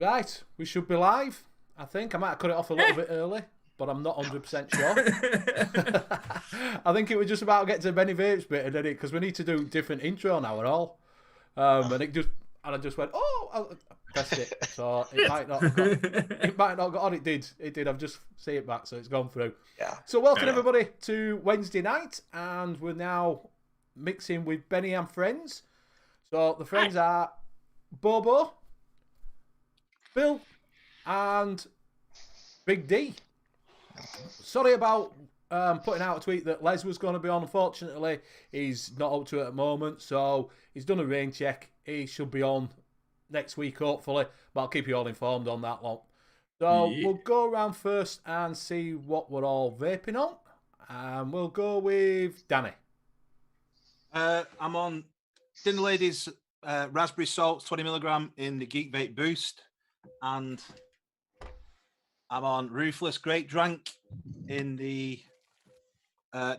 Right, we should be live. I think I might have cut it off a little bit early, but I'm not 100% sure. I think it was just about getting to Benny Vapes bit, and then because we need to do different intro now and all. And I just went, I pressed it, so it might not have got, it might not got on. It did. I've just see it back, so it's gone through. Yeah. So welcome everybody to Wednesday night, and we're now mixing with Benny and friends. So the friends are Bobo, Bill, and Big D. Sorry about putting out a tweet that Les was going to be on. Unfortunately, he's not up to it at the moment, so he's done a rain check. He should be on next week, hopefully, but I'll keep you all informed on that one. So we'll go around first and see what we're all vaping on. And we'll go with Danny. I'm on Dinner Ladies Raspberry Salts 20mg in the Geek Vape Boost, and I'm on Ruthless Great Drank in the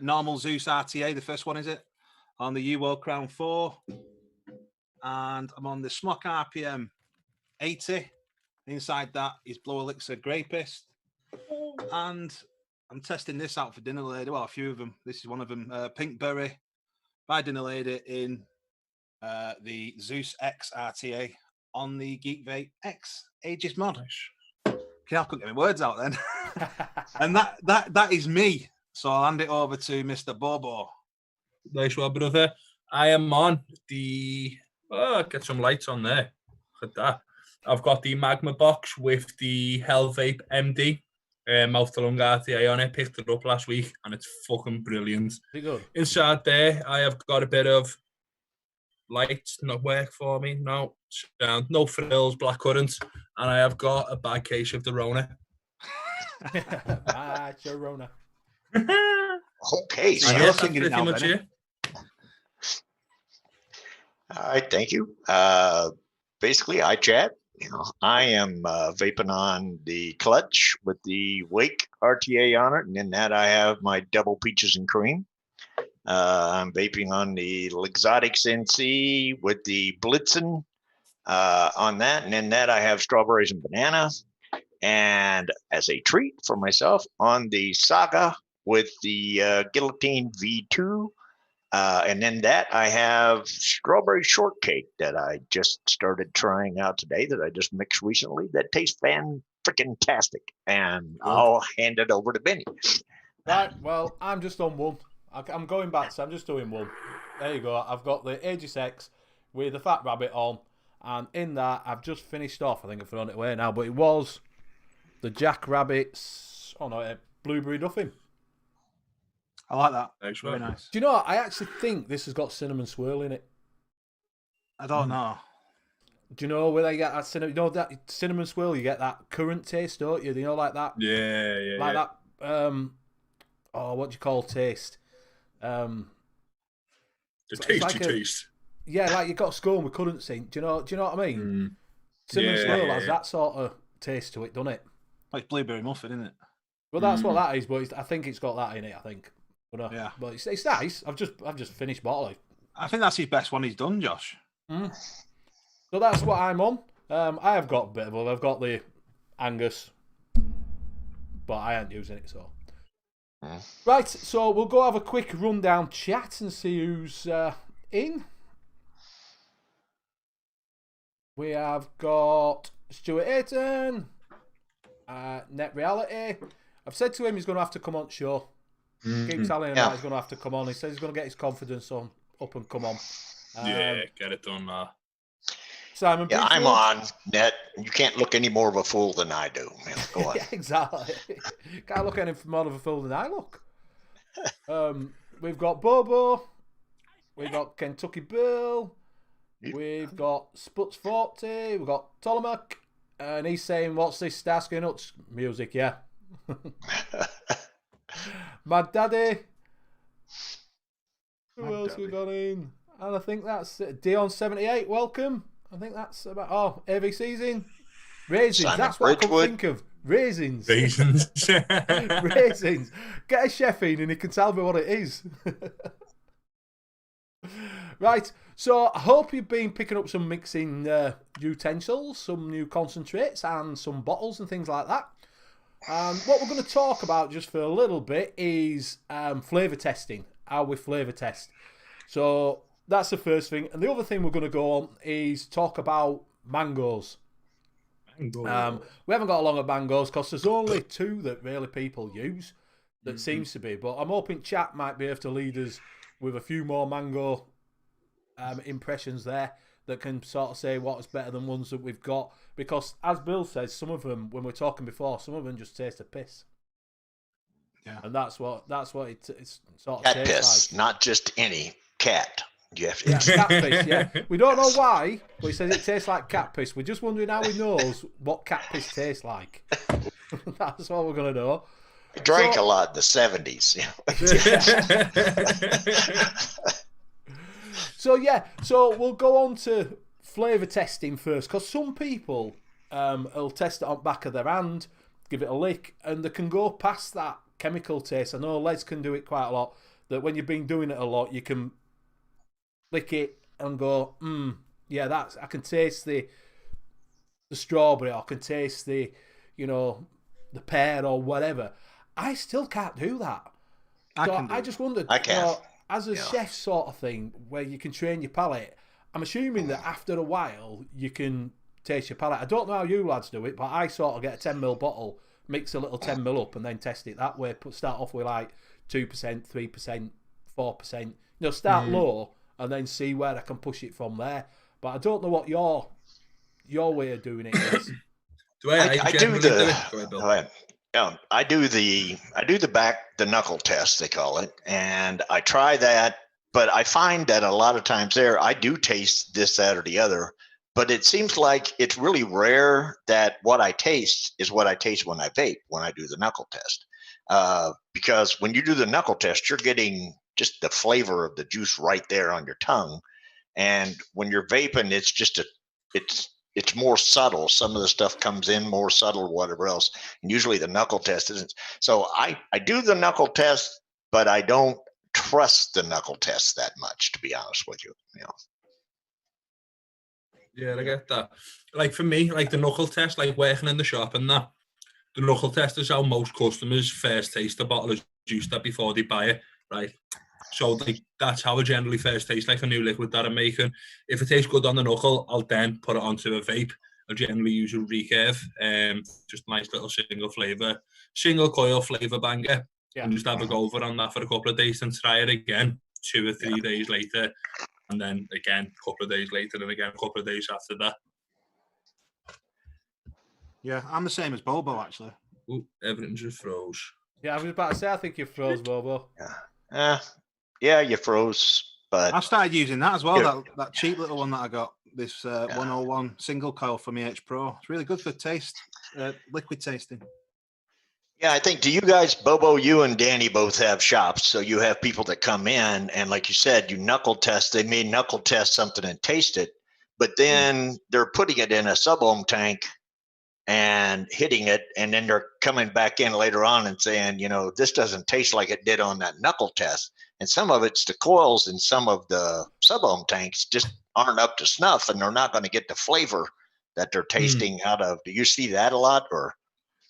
normal Zeus RTA, the first one, is it? On the UWorld Crown 4. And I'm on the Smock RPM 80. Inside that is Blow Elixir Grapist. And I'm testing this out for Dinner Lady. Well, a few of them. This is one of them. Pink Berry by Dinner Lady in the Zeus X RTA on the Geek Vape X Aegis mod. Okay, I couldn't get my words out then. And that is me. So I'll hand it over to Mr. Bobo. Nice one, brother. I am on the... Oh, get some lights on there. Look at that. I've got the Magma box with the Hell Vape MD mouth to lung RTA on it. Picked it up last week and it's fucking brilliant. Pretty good. Inside there, I have got a bit of lights not work for me. No sound, no frills, black currant, and I have got a bad case of the Rona. Rona. Okay, so And you're yes, singing that's it now, pretty much Benny. it. all right, thank you. Basically, hi Chad. I am vaping on the Clutch with the Wake RTA on it, and in that I have my double peaches and cream. I'm vaping on the Luxottics NC with the Blitzen on that, and in that I have strawberries and banana. And as a treat for myself, on the Saga with the Guillotine V2. And then that I have strawberry shortcake that I just started trying out today that I just mixed recently that tastes fan-freaking-tastic. And I'll hand it over to Benny. Right, well, I'm just on one. I'm going back, so I'm just doing one. There you go. I've got the Aegis X with the Fat Rabbit on. And in that, I've just finished off. I think I've thrown it away now, but it was the Jack Rabbit's, Blueberry Duffin. I like that. Nice Very one. nice. Do you know what? I actually think this has got cinnamon swirl in it. I don't know. Do you know where they get that cinnamon? You know that cinnamon swirl, you get that currant taste, don't you? You know, like that? Yeah. Like that, what do you call taste? The it's tasty like taste. Yeah, like you got a scone with currency. Do you know what I mean? Cinnamon Yeah, swirl yeah, has yeah. that sort of taste to it, doesn't it? Like blueberry muffin, isn't it? Well, that's what that is, but I think it's got that in it. I think, but Yeah. but it's nice. I've just finished bottling. I think that's his best one he's done, Josh. So that's what I'm on. I have got a bit of all. I've got the Angus, but I ain't using it. So right, so we'll go have a quick rundown chat and see who's in. We have got Stuart Ayton, Net Reality. I've said to him he's going to have to come on show. Keep telling him that he's going to have to come on. He says he's going to get his confidence up and come on. Yeah, get it done, man. Simon, Yeah, I'm Bridgefield. on net. You can't look any more of a fool than I do. Man, go on. Yeah, exactly. Can't look any more of a fool than I look. We've got Bobo. We've got Kentucky Bill. We've got Sputs 40. We've got Ptolemek. And he's saying, what's this Starsky Nuts music? Yeah. Mad Daddy. Who else we got in? And I think that's it. Dion78, welcome. I think that's about... Oh, AVC's in. Raisins, Simon that's what I Bridgewood. could think of. Raisins. Raisins. Raisins. Get a chef in and he can tell me what it is. Right, so I hope you've been picking up some mixing utensils, some new concentrates, and some bottles and things like that. And what we're going to talk about just for a little bit is flavour testing, how we flavour test. So that's the first thing. And the other thing we're going to go on is talk about mangoes. We haven't got a lot of mangoes because there's only 2 that really people use. That seems to be. But I'm hoping chat might be able to lead us with a few more mango impressions there that can sort of say what is better than ones that we've got, because as Bill says, some of them, when we're talking before, some of them just taste of piss. Yeah, and that's what it's sort of Cat tastes piss, like. not just any cat. You have to. Yeah, cat piss. Yeah, we don't know why, but he says it tastes like cat piss. We're just wondering how he knows what cat piss tastes like. That's what we're gonna know. I drank a lot in the 70s. So we'll go on to flavour testing first, because some people will test it on the back of their hand, give it a lick, and they can go past that chemical taste. I know Les can do it quite a lot, that when you've been doing it a lot, you can lick it and go, yeah, I can taste the strawberry, or I can taste the pear or whatever. I still can't do that. I just wondered, I can. As a chef sort of thing, where you can train your palate, I'm assuming that after a while you can taste your palate. I don't know how you lads do it, but I sort of get a 10ml bottle, mix a little 10ml up, and then test it that way. Start off with like 2%, 3%, 4%. Start low and then see where I can push it from there. But I don't know what your way of doing it is. I do the knuckle test, they call it, and I try that, but I find that a lot of times I do taste this, that, or the other, but it seems like it's really rare that what I taste is what I taste when I vape, when I do the knuckle test. Because when you do the knuckle test, you're getting just the flavor of the juice right there on your tongue. And when you're vaping, it's more subtle. Some of the stuff comes in more subtle or whatever else. And usually the knuckle test isn't. So I do the knuckle test, but I don't trust the knuckle test that much, to be honest with you. Yeah, I get that. Like for me, like the knuckle test, like working in the shop and that, the knuckle test is how most customers first taste a bottle of juice that before they buy it, right? So like that's how I generally first taste like a new liquid that I'm making. If it tastes good on the knuckle, I'll then put it onto a vape. I generally use a recurve, just nice little single coil flavor banger. Yeah. And just have a go over on that for a couple of days and try it again 2 or 3 days later. And then again, a couple of days later, and again, a couple of days after that. Yeah, I'm the same as Bobo, actually. Ooh, everything just froze. Yeah, I was about to say, I think you froze, Bobo. Yeah, you froze, but I started using that as well, that cheap little one that I got, this 101 single coil from EH Pro. It's really good for liquid tasting. Yeah, I think, do you guys, Bobo, you and Danny both have shops, so you have people that come in, and like you said, you knuckle test. They may knuckle test something and taste it, but then they're putting it in a sub-ohm tank and hitting it, and then they're coming back in later on and saying, this doesn't taste like it did on that knuckle test. And some of it's the coils and some of the sub-ohm tanks just aren't up to snuff, and they're not going to get the flavor that they're tasting out of. Do you see that a lot, or?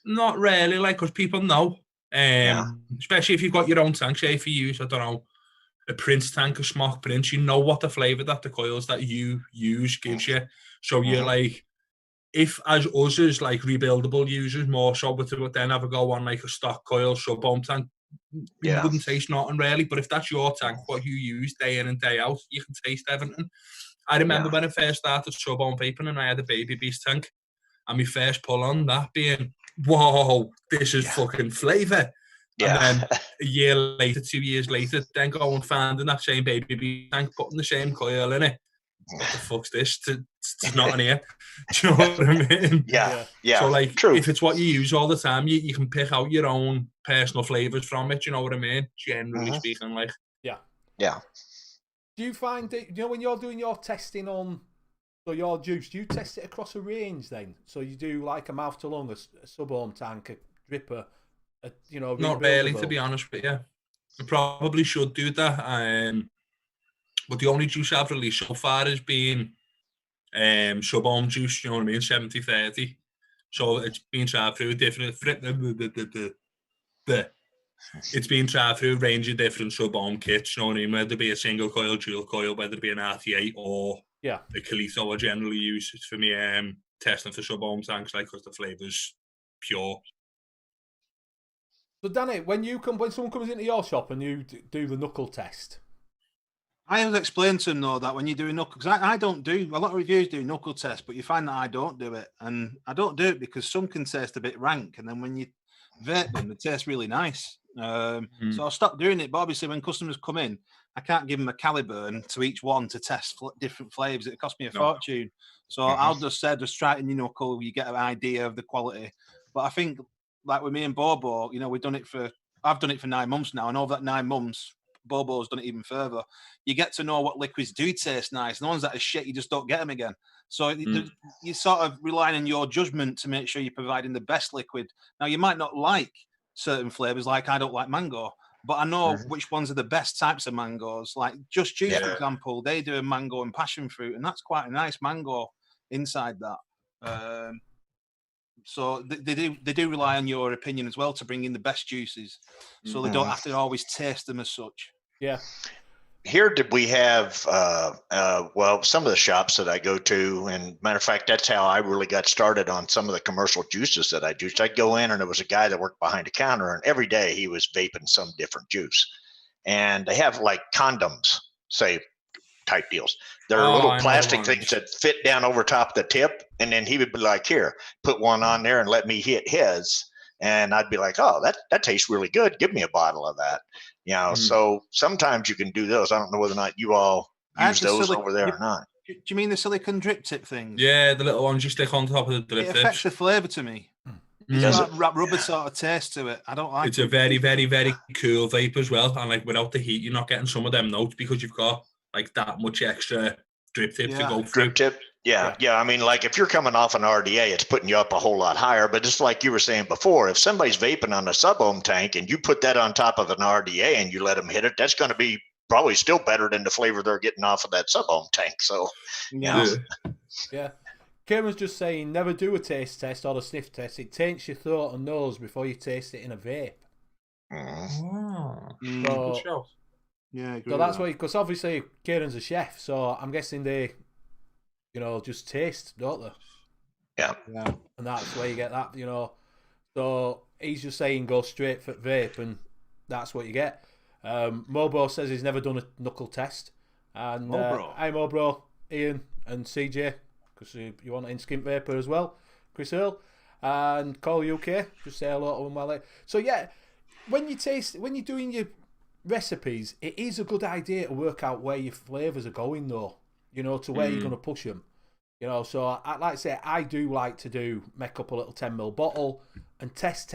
Not really, like, because people know, especially if you've got your own tank. Say if you use, I don't know, a Prince tank, a Smock Prince, you know what the flavour that the coils that you use gives you. So you're like, if as us as like rebuildable users more so, but then have a go on like a stock coil sub-ohm tank, you wouldn't taste nothing really. But if that's your tank, what you use day in and day out, you can taste everything. I remember when I first started sub-ohm vaping and I had a Baby Beast tank, and my first pull on that being, whoa, this is fucking flavour. Yeah. And then a year later, 2 years later, then go and finding that same Baby Beast tank, putting the same coil in it. What the fuck's this? It's not in here. Do you know what I mean? Yeah. So, like, true. If it's what you use all the time, you can pick out your own personal flavours from it. You know what I mean? Generally speaking, like. Yeah. Do you find that, when you're doing your testing on your juice, do you test it across a range then? So you do like a mouth to lung, a sub-ohm tank, a dripper, not really, to be honest with you. I probably should do that. But the only juice I've released so far has been sub-ohm juice, you know what I mean, 70-30. So it's been tried through different... It's been tried through a range of different sub-ohm kits, you know what I mean, whether it be a single coil, dual coil, whether it be an RTA or Yeah. the Calito I generally use. It's for me testing for sub-ohm tanks, like, because the flavour's pure. So Danny, when someone comes into your shop and you do the knuckle test, I always explain to them though that when you do a knuckle, because I don't do a lot of reviewers do knuckle tests, but you find that I don't do it, and I don't do it because some can taste a bit rank, and then when you vape them, they taste really nice. So I stopped doing it. But obviously, when customers come in, I can't give them a Caliburn to each one to test different flavors. It cost me a fortune. So I'll just say, just try it in your knuckle. You get an idea of the quality. But I think, like with me and Bobo, you know, I've done it for 9 months now, and over that 9 months, Bobo's done it even further. You get to know what liquids do taste nice. And the ones that are shit, you just don't get them again. So you're sort of relying on your judgment to make sure you're providing the best liquid. Now, you might not like certain flavors, like I don't like mango, but I know which ones are the best types of mangoes. Like Just Juice, for example, they do a mango and passion fruit, and that's quite a nice mango inside that. So they do rely on your opinion as well to bring in the best juices, so they don't have to always taste them as such. Yeah. Here did we have well, some of the shops that I go to, and matter of fact, that's how I really got started on some of the commercial juices that I juiced. I'd go in and there was a guy that worked behind the counter, and every day he was vaping some different juice. And they have like condoms, say, type deals. They're little plastic things that fit down over top of the tip, and then he would be like, here, put one on there and let me hit his. And I'd be like, oh, that tastes really good. Give me a bottle of that. You know, so sometimes you can do those. I don't know whether or not you all use those over there or not. Do you mean the silicone drip tip things? Yeah, the little ones you stick on top of the drip tips. It affects the flavour to me. It's got rubber sort of taste to it. I don't like it. It's a very, very, very cool vape as well. And like without the heat, you're not getting some of them notes because you've got like that much extra drip tip to go through. Drip tip. Yeah. I mean, like if you're coming off an RDA, it's putting you up a whole lot higher. But just like you were saying before, if somebody's vaping on a sub-ohm tank and you put that on top of an RDA and you let them hit it, that's going to be probably still better than the flavor they're getting off of that sub-ohm tank. So, yeah. Kieran's just saying, never do a taste test or a sniff test. It taints your throat and nose before you taste it in a vape. Good show. Yeah, so that's why, because obviously Kieran's a chef, so I'm guessing they, just taste, don't they? Yeah. And that's where you get that, So he's just saying go straight for vape, and that's what you get. Mobro says he's never done a knuckle test. And hi Mobro, Ian and CJ, because you want an Skimp Vapor as well. Chris Earl and Call UK, just say hello to them while they... So yeah, when you're doing your recipes, it is a good idea to work out where your flavours are going though, to where you're going to push them. So I like to say, I do like to make up a little 10ml bottle and test,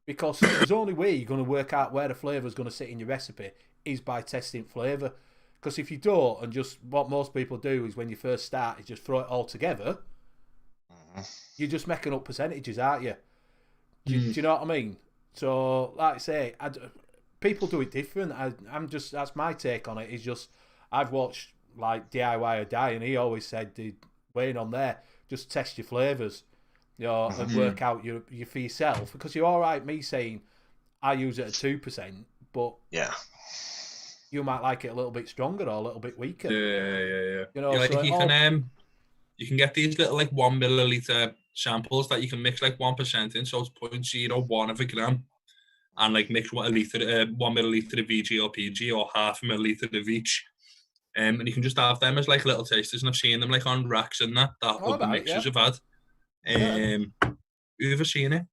because there's only way you're going to work out where the flavour is going to sit in your recipe is by testing flavour. Because if you don't, and just what most people do is when you first start is just throw it all together, you're just making up percentages, aren't you? Do you know what I mean? So like I say, people do it different. That's my take on it. Is just I've watched like DIY or Die, and he always said, weighing on there, just test your flavours, and work out your for yourself. Because you're all right, me saying I use it at 2%, but you might like it a little bit stronger or a little bit weaker. Yeah. So you can get these little like 1 milliliter samples that you can mix like 1% in, so it's 0.01 of a gram, and like mix 1 milliliter of VG or PG or half a milliliter of each. And you can just have them as like little tasters, and I've seen them like on racks and that other mixers have had. Who ever seen it?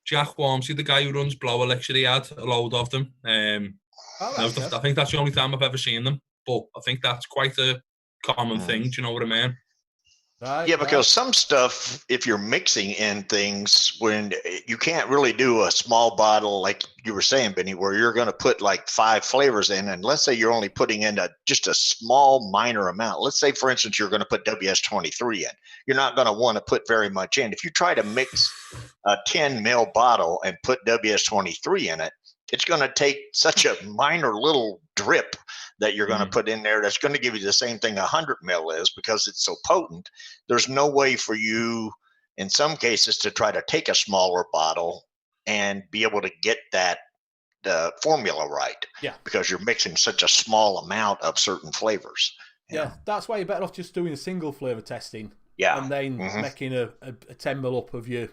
Jack Wormsley, the guy who runs Blow Elixir, he had a load of them. I think that's the only time I've ever seen them, but I think that's quite a common thing. Do you know what I mean? Yeah, because some stuff, if you're mixing in things, when you can't really do a small bottle, like you were saying, Benny, where you're going to put like 5 flavors in, and let's say you're only putting in just a small minor amount. Let's say, for instance, you're going to put WS-23 in. You're not going to want to put very much in. If you try to mix a 10 ml bottle and put WS-23 in it, it's going to take such a minor little drip that you're going to put in there that's going to give you the same thing 100 mil is, because it's so potent. There's no way for you in some cases to try to take a smaller bottle and be able to get that formula right. Yeah. Because you're mixing such a small amount of certain flavors. Yeah, that's why you're better off just doing a single flavor testing. Yeah. And then making a 10 mil up of you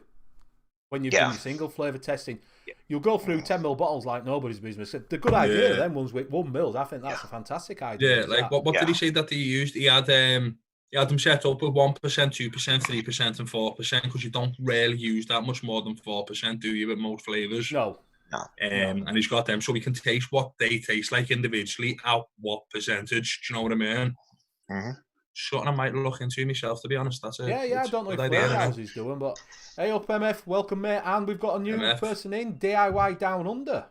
when you've done your single flavor testing. You'll go through 10 mil bottles like nobody's business. The good idea, them ones with 1 mil, I think that's a fantastic idea. Yeah, like what did he say that he used? He had them set up with 1%, 2%, 3%, and 4%, because you don't really use that much more than 4%, do you, with most flavors? No. And he's got them so we can taste what they taste like individually at what percentage. Do you know what I mean? Something I might look into myself, to be honest. That's it. Yeah, I don't know if Warehouse is doing, but hey up MF, welcome mate, and we've got a new person in, DIY Down Under.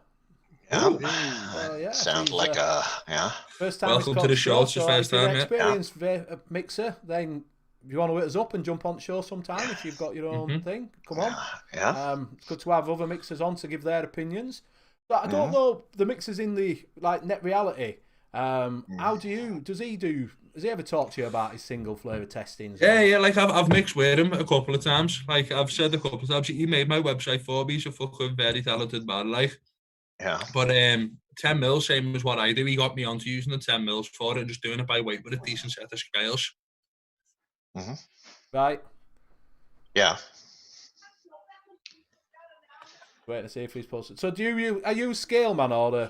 Yeah. Sounds like first time. Welcome to the show. It's the first time. Experienced mixer. Then if you want to hit us up and jump on the show sometime, if you've got your own thing, come on. It's good to have other mixers on to give their opinions. But I don't know the mixers in the Net Reality. How does he ever talk to you about his single flavour testings? Yeah, like I've mixed with him a couple of times. Like I've said a couple of times, he made my website for me. He's a fucking very talented man, like. Yeah. But 10 mils, same as what I do. He got me onto using the 10 mils for it and just doing it by weight with a decent set of scales. Right. Yeah. Wait to see if he's posted. So are you scale man or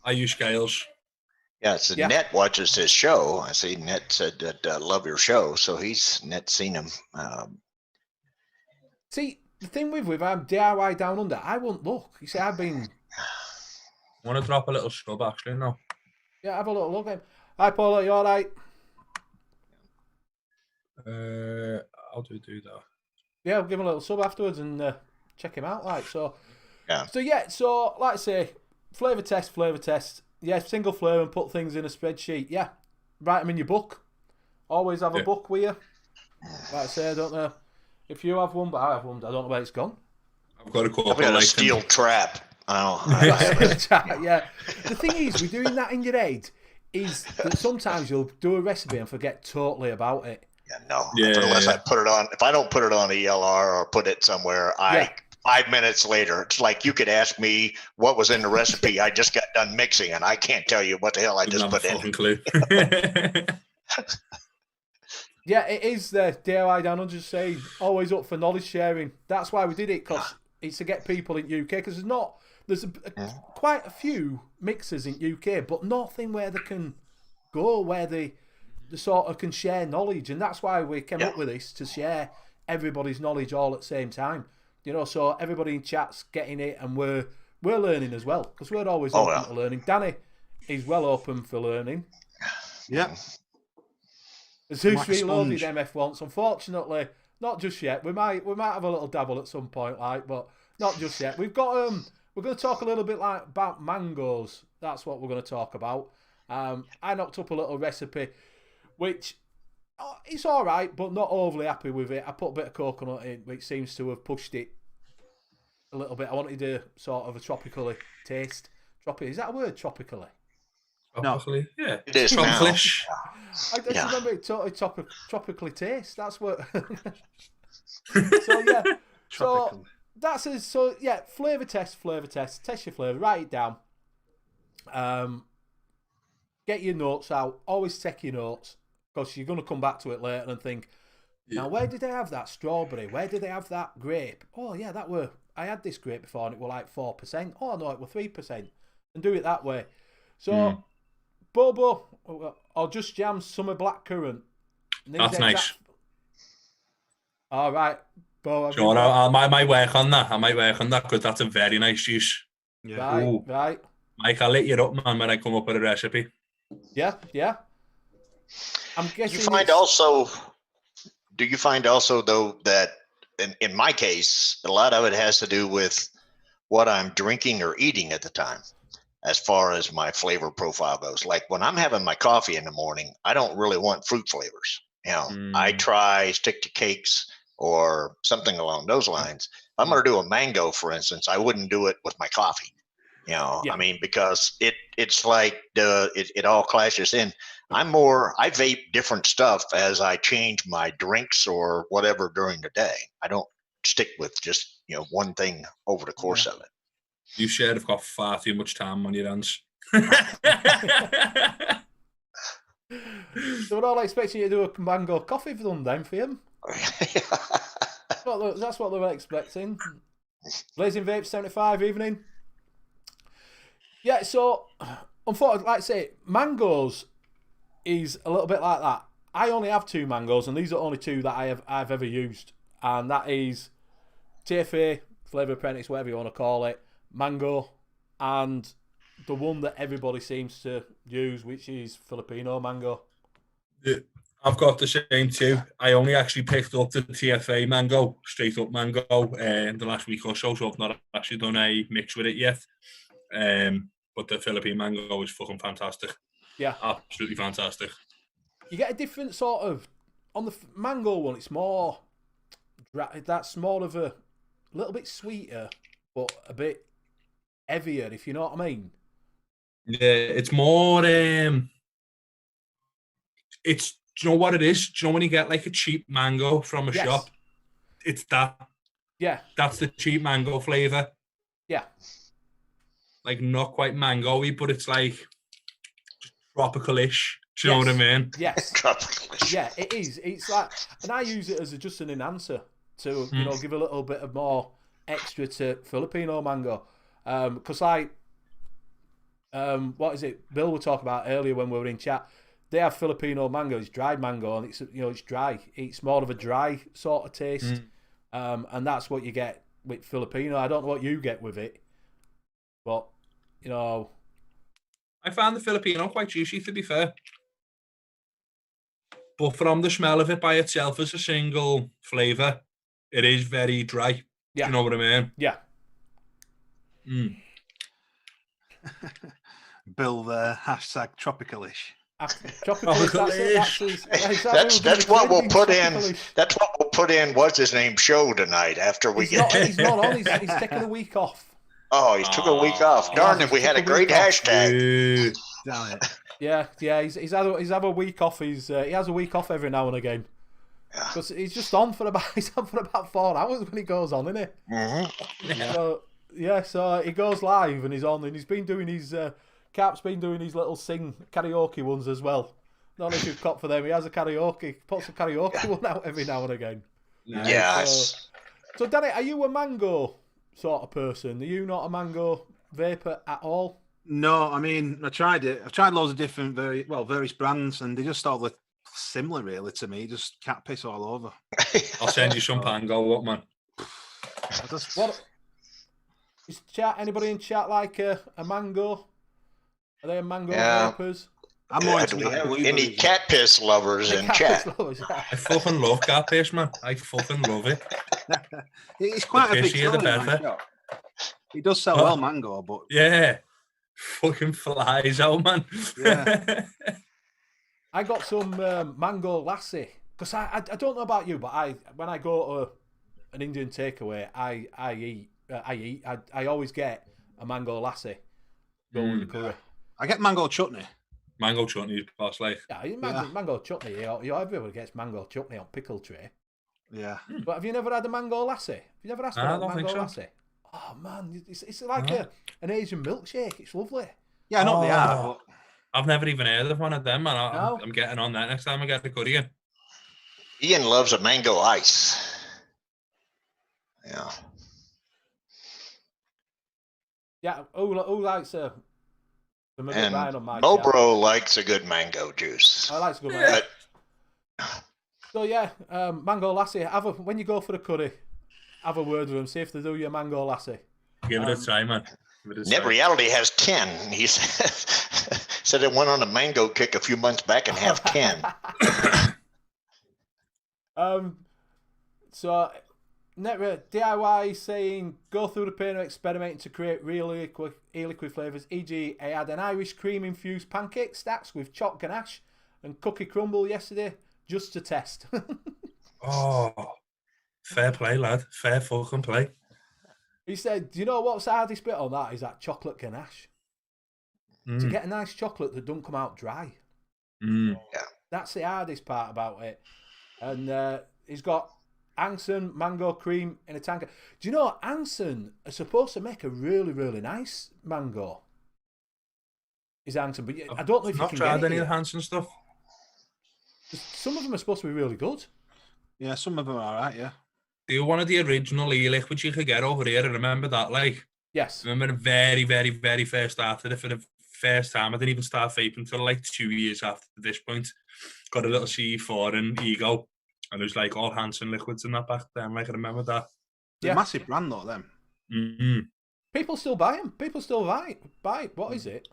I use scales. Yeah, so Net watches his show. I see Net said that love your show, so Net's seen him. See, the thing with DIY Down Under, I won't look. You see, I've been. Want to drop a little sub actually now? Yeah, have a little look at him. Hi, Paul. Are you all right? How do we do that? Yeah, we'll give him a little sub afterwards and check him out. So like I say, flavour test. Yeah, single flavour and put things in a spreadsheet. Yeah, write them in your book. Always have a book with you. Like I say, I don't know if you have one, but I have one. I don't know where it's gone. I've got a couple. I've got a steel trap. Yeah. The thing is, with doing that in your head, is that sometimes you'll do a recipe and forget totally about it. Yeah, no. Unless I put it on. If I don't put it on ELR or put it somewhere, 5 minutes later, it's like you could ask me what was in the recipe. I just got done mixing, and I can't tell you what the hell I just put in. Clue. Yeah, it is the DIY Down Under, just saying, always up for knowledge sharing. That's why we did it, because it's to get people in UK, because there's quite a few mixers in UK, but nothing where they can go, where they sort of can share knowledge, and that's why we came up with this, to share everybody's knowledge all at the same time. You know, so everybody in chat's getting it, and we're learning as well, because we're always open to learning. Danny is well open for learning. Yeah. Zeus Reloaded MF once. Unfortunately, not just yet. We might have a little dabble at some point, but not just yet. We've got we're going to talk a little bit about mangoes. That's what we're going to talk about. I knocked up a little recipe, which it's all right, but not overly happy with it. I put a bit of coconut in, which seems to have pushed it a little bit. I wanted a sort of a tropically taste. Is that a word, tropically? Tropically? Yeah. It is Tropicalish. I just remember it totally tropically taste. That's what. So yeah. So that's it. So yeah, flavour test. Test your flavour. Write it down. Get your notes out. Always check your notes, because you're going to come back to it later and think, now where did they have that strawberry? Where did they have that grape? Oh yeah, I had this grape before and it were like 4%. Oh no, it were 3%. And do it that way. So Bobo, I'll just jam summer blackcurrant. That's nice. All right, Bo. Sure, I might work on that. Because that's a very nice juice. Yeah. Right. Mike, I'll let you up, man, when I come up with a recipe. Yeah. I'm guessing. Do you find also though that in my case, a lot of it has to do with what I'm drinking or eating at the time, as far as my flavor profile goes. Like when I'm having my coffee in the morning, I don't really want fruit flavors. I try stick to cakes or something along those lines. If I'm going to do a mango, for instance, I wouldn't do it with my coffee. Yeah. Yeah. I mean, because it's like it all clashes in. I vape different stuff as I change my drinks or whatever during the day. I don't stick with just one thing over the course of it. You sure have got far too much time on your hands. They were all expecting you to do a mango coffee for them then for him. That's what they were expecting. Blazing Vape 75 evening. Yeah, so unfortunately, like I say, mangoes is a little bit like that. I only have 2 mangoes, and these are only 2 that I've ever used, and that is TFA, Flavour Apprentice, whatever you want to call it, mango, and the one that everybody seems to use, which is Filipino mango. Yeah, I've got the same too. I only actually picked up the TFA mango, straight up mango, in the last week or so, so I've not actually done a mix with it yet. But the Philippine mango is fucking fantastic. Yeah. Absolutely fantastic. You get a different sort of... On the mango one, it's more... That's more of a little bit sweeter, but a bit heavier, if you know what I mean. Yeah, it's more... It's... Do you know what it is? Do you know when you get like a cheap mango from a shop? It's that. Yeah. That's the cheap mango flavour. Yeah. Like not quite mango-y, but it's like tropical-ish. Do you know what I mean? Yes. Tropical-ish. Yeah, it is. It's like, and I use it as just an enhancer to give a little bit of more extra to Filipino mango, because like what is it? Bill was talking about earlier when we were in chat. They have Filipino mango. It's dried mango, and it's dry. It's more of a dry sort of taste, and that's what you get with Filipino. I don't know what you get with it, but I found the Filipino quite juicy, to be fair. But from the smell of it by itself as a single flavour, it is very dry. Yeah. Do you know what I mean? Yeah. Bill there, hashtag tropicalish. Tropicalish. That's what we'll put in. That's what we'll put in. What's his name? Show tonight after we get. He's not on. He's taking a week off. Oh, he took a week off. Darn it! We had a great hashtag. Damn it. Yeah. He's had a week off. He has a week off every now and again. Because he's just on for about 4 hours when he goes on, isn't he? Mm-hmm. So he goes live and he's on, and he's been doing his. Cap's been doing his little karaoke ones as well. Not if you've caught for them. He has puts a karaoke one out every now and again. Yes. So Danny, are you a mango sort of person? Are you not a mango vapor at all? No, I mean, I tried it. I've tried loads of different various brands, and they just all look similar really to me. Just cat piss all over. I'll send you some pango up, man. What is chat? Anybody in chat like a mango? Are they mango vapors? I'm more into any cat piss lovers in chat. I fucking love cat piss, man. I fucking love it. It's quite a big selling in my shop. He does sell well mango, but yeah, fucking flies out, man. Yeah. I got some mango lassi because I don't know about you, but when I go to an Indian takeaway, I always get a mango lassi. Go with the curry. I get mango chutney. Mango chutney is boss life. Yeah, mango chutney. Everybody gets mango chutney on pickle tray. Yeah. But have you never had a mango lassi? Have you never asked for a mango lassi? Oh man, it's like an Asian milkshake. It's lovely. Yeah, I know they are. But... I've never even heard of one of them, man. I'm getting on that next time I get the curry in. Ian loves a mango ice. Yeah. Yeah. Who likes a? And Mobro likes a good mango juice. I like a good mango. So yeah, mango lassi. When you go for the curry, have a word with them. See if they do your mango lassi. Give it a try, man. Net Reality has 10. He said it went on a mango kick a few months back and have 10. So DIY saying go through the pain of experimenting to create real e-liquid flavours, e.g. I had an Irish cream infused pancake stacks with chopped ganache and cookie crumble yesterday just to test. Oh, fair play, lad. Fair fucking play. He said, "Do you know what's the hardest bit on that? Is that chocolate ganache. To get a nice chocolate that don't come out dry. That's the hardest part about it." And he's got Anson mango cream in a tanker. Do you know Anson are supposed to make a really, really nice mango? Is Anson, but I don't know if you Not can tried get any it of the here. Hanson stuff. Some of them are supposed to be really good. Yeah, some of them are alright, yeah. They were one of the original e-liquids you could get over here. I remember that, like. Yes. I remember the very, very, very first started it for the first time. I didn't even start vaping until like 2 years after this point. Got a little C4 and Ego. And it was like all Hanson liquids in that back then. Like, I remember that. They're Yeah. a massive brand, though, them. Mm-hmm. People still buy them. People still buy. What is it?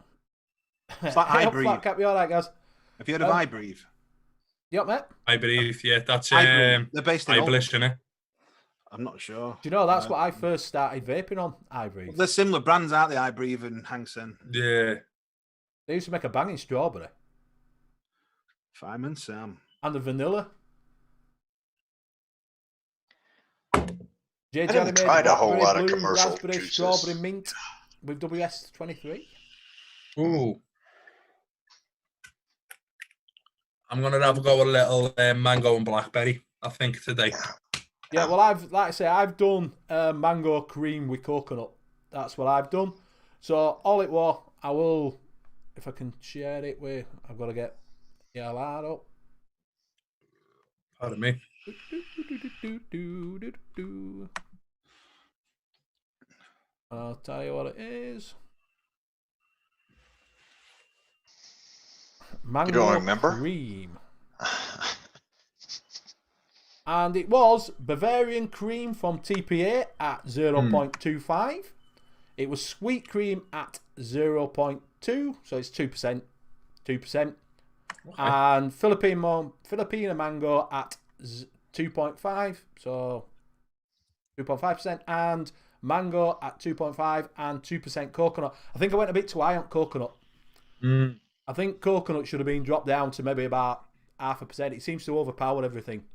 It's like Hey, iBreathe. Flat Cap, you all right, guys? Have you heard of iBreathe? You up, mate? I believe, yeah, that's iBreathe. They're based in Iblis, Oldham. isn't it? I'm not sure. Do you know that's what I first started vaping on? iBreathe. They're similar brands, aren't they? iBreathe and Hanson. Yeah. They used to make a banging strawberry Fireman Sam. and the vanilla. JJ haven't tried a whole lot of commercial raspberry, juices. strawberry mint with WS23. Ooh. I'm gonna have a go with a little mango and blackberry, I think, today. Yeah, well, I've done mango cream with coconut. That's what I've done. So all it was, I will, if I can share it with, I've got to get that up. Pardon me. I'll tell you what it is. Mango don't remember? cream. And it was Bavarian cream from TPA at 0.25. It was sweet cream at 0.2, so it's 2%. 2%. Okay. And Filipino mango at 2.5, so 2.5%. And mango at 2.5 and 2% coconut. I think I went a bit too high on coconut. I think coconut should have been dropped down to maybe about 0.5%. It seems to overpower everything.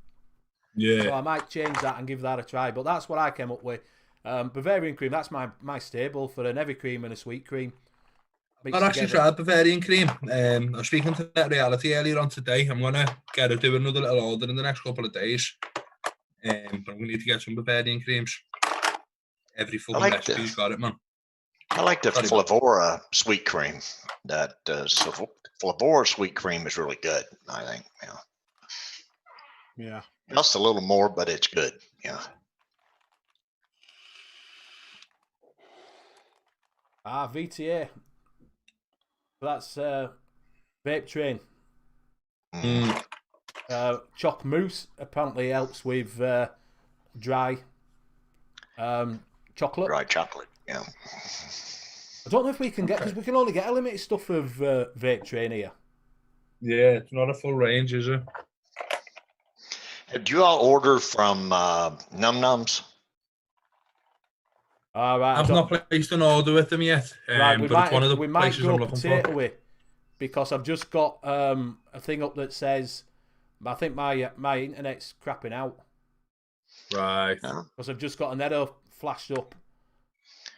Yeah. So I might change that and give that a try. But that's what I came up with. Bavarian cream, that's my staple for an heavy cream and a sweet cream. I've actually tried Bavarian cream. I was speaking to Net Reality earlier on today. I'm going to do another little order in the next couple of days. But I'm going to need to get some Bavarian creams. Every fucking recipe's got it, man. I like the Flavora sweet cream. That Flavora sweet cream is really good, I think. Yeah. Costs a little more, but it's good. Yeah. VTA. That's Vape Train. Choc Mousse apparently helps with dry chocolate. Dry chocolate, yeah. I don't know if we can get, because we can only get a limited stuff of Vape Train here. Yeah, it's not a full range, is it? Did you all order from Num Nums? All right, I've not placed an order with them yet, right, but it's one of the we might places go I'm looking potato for. way, because I've just got a thing up that says, I think my internet's crapping out. Right. Because I've just got an error flashed up.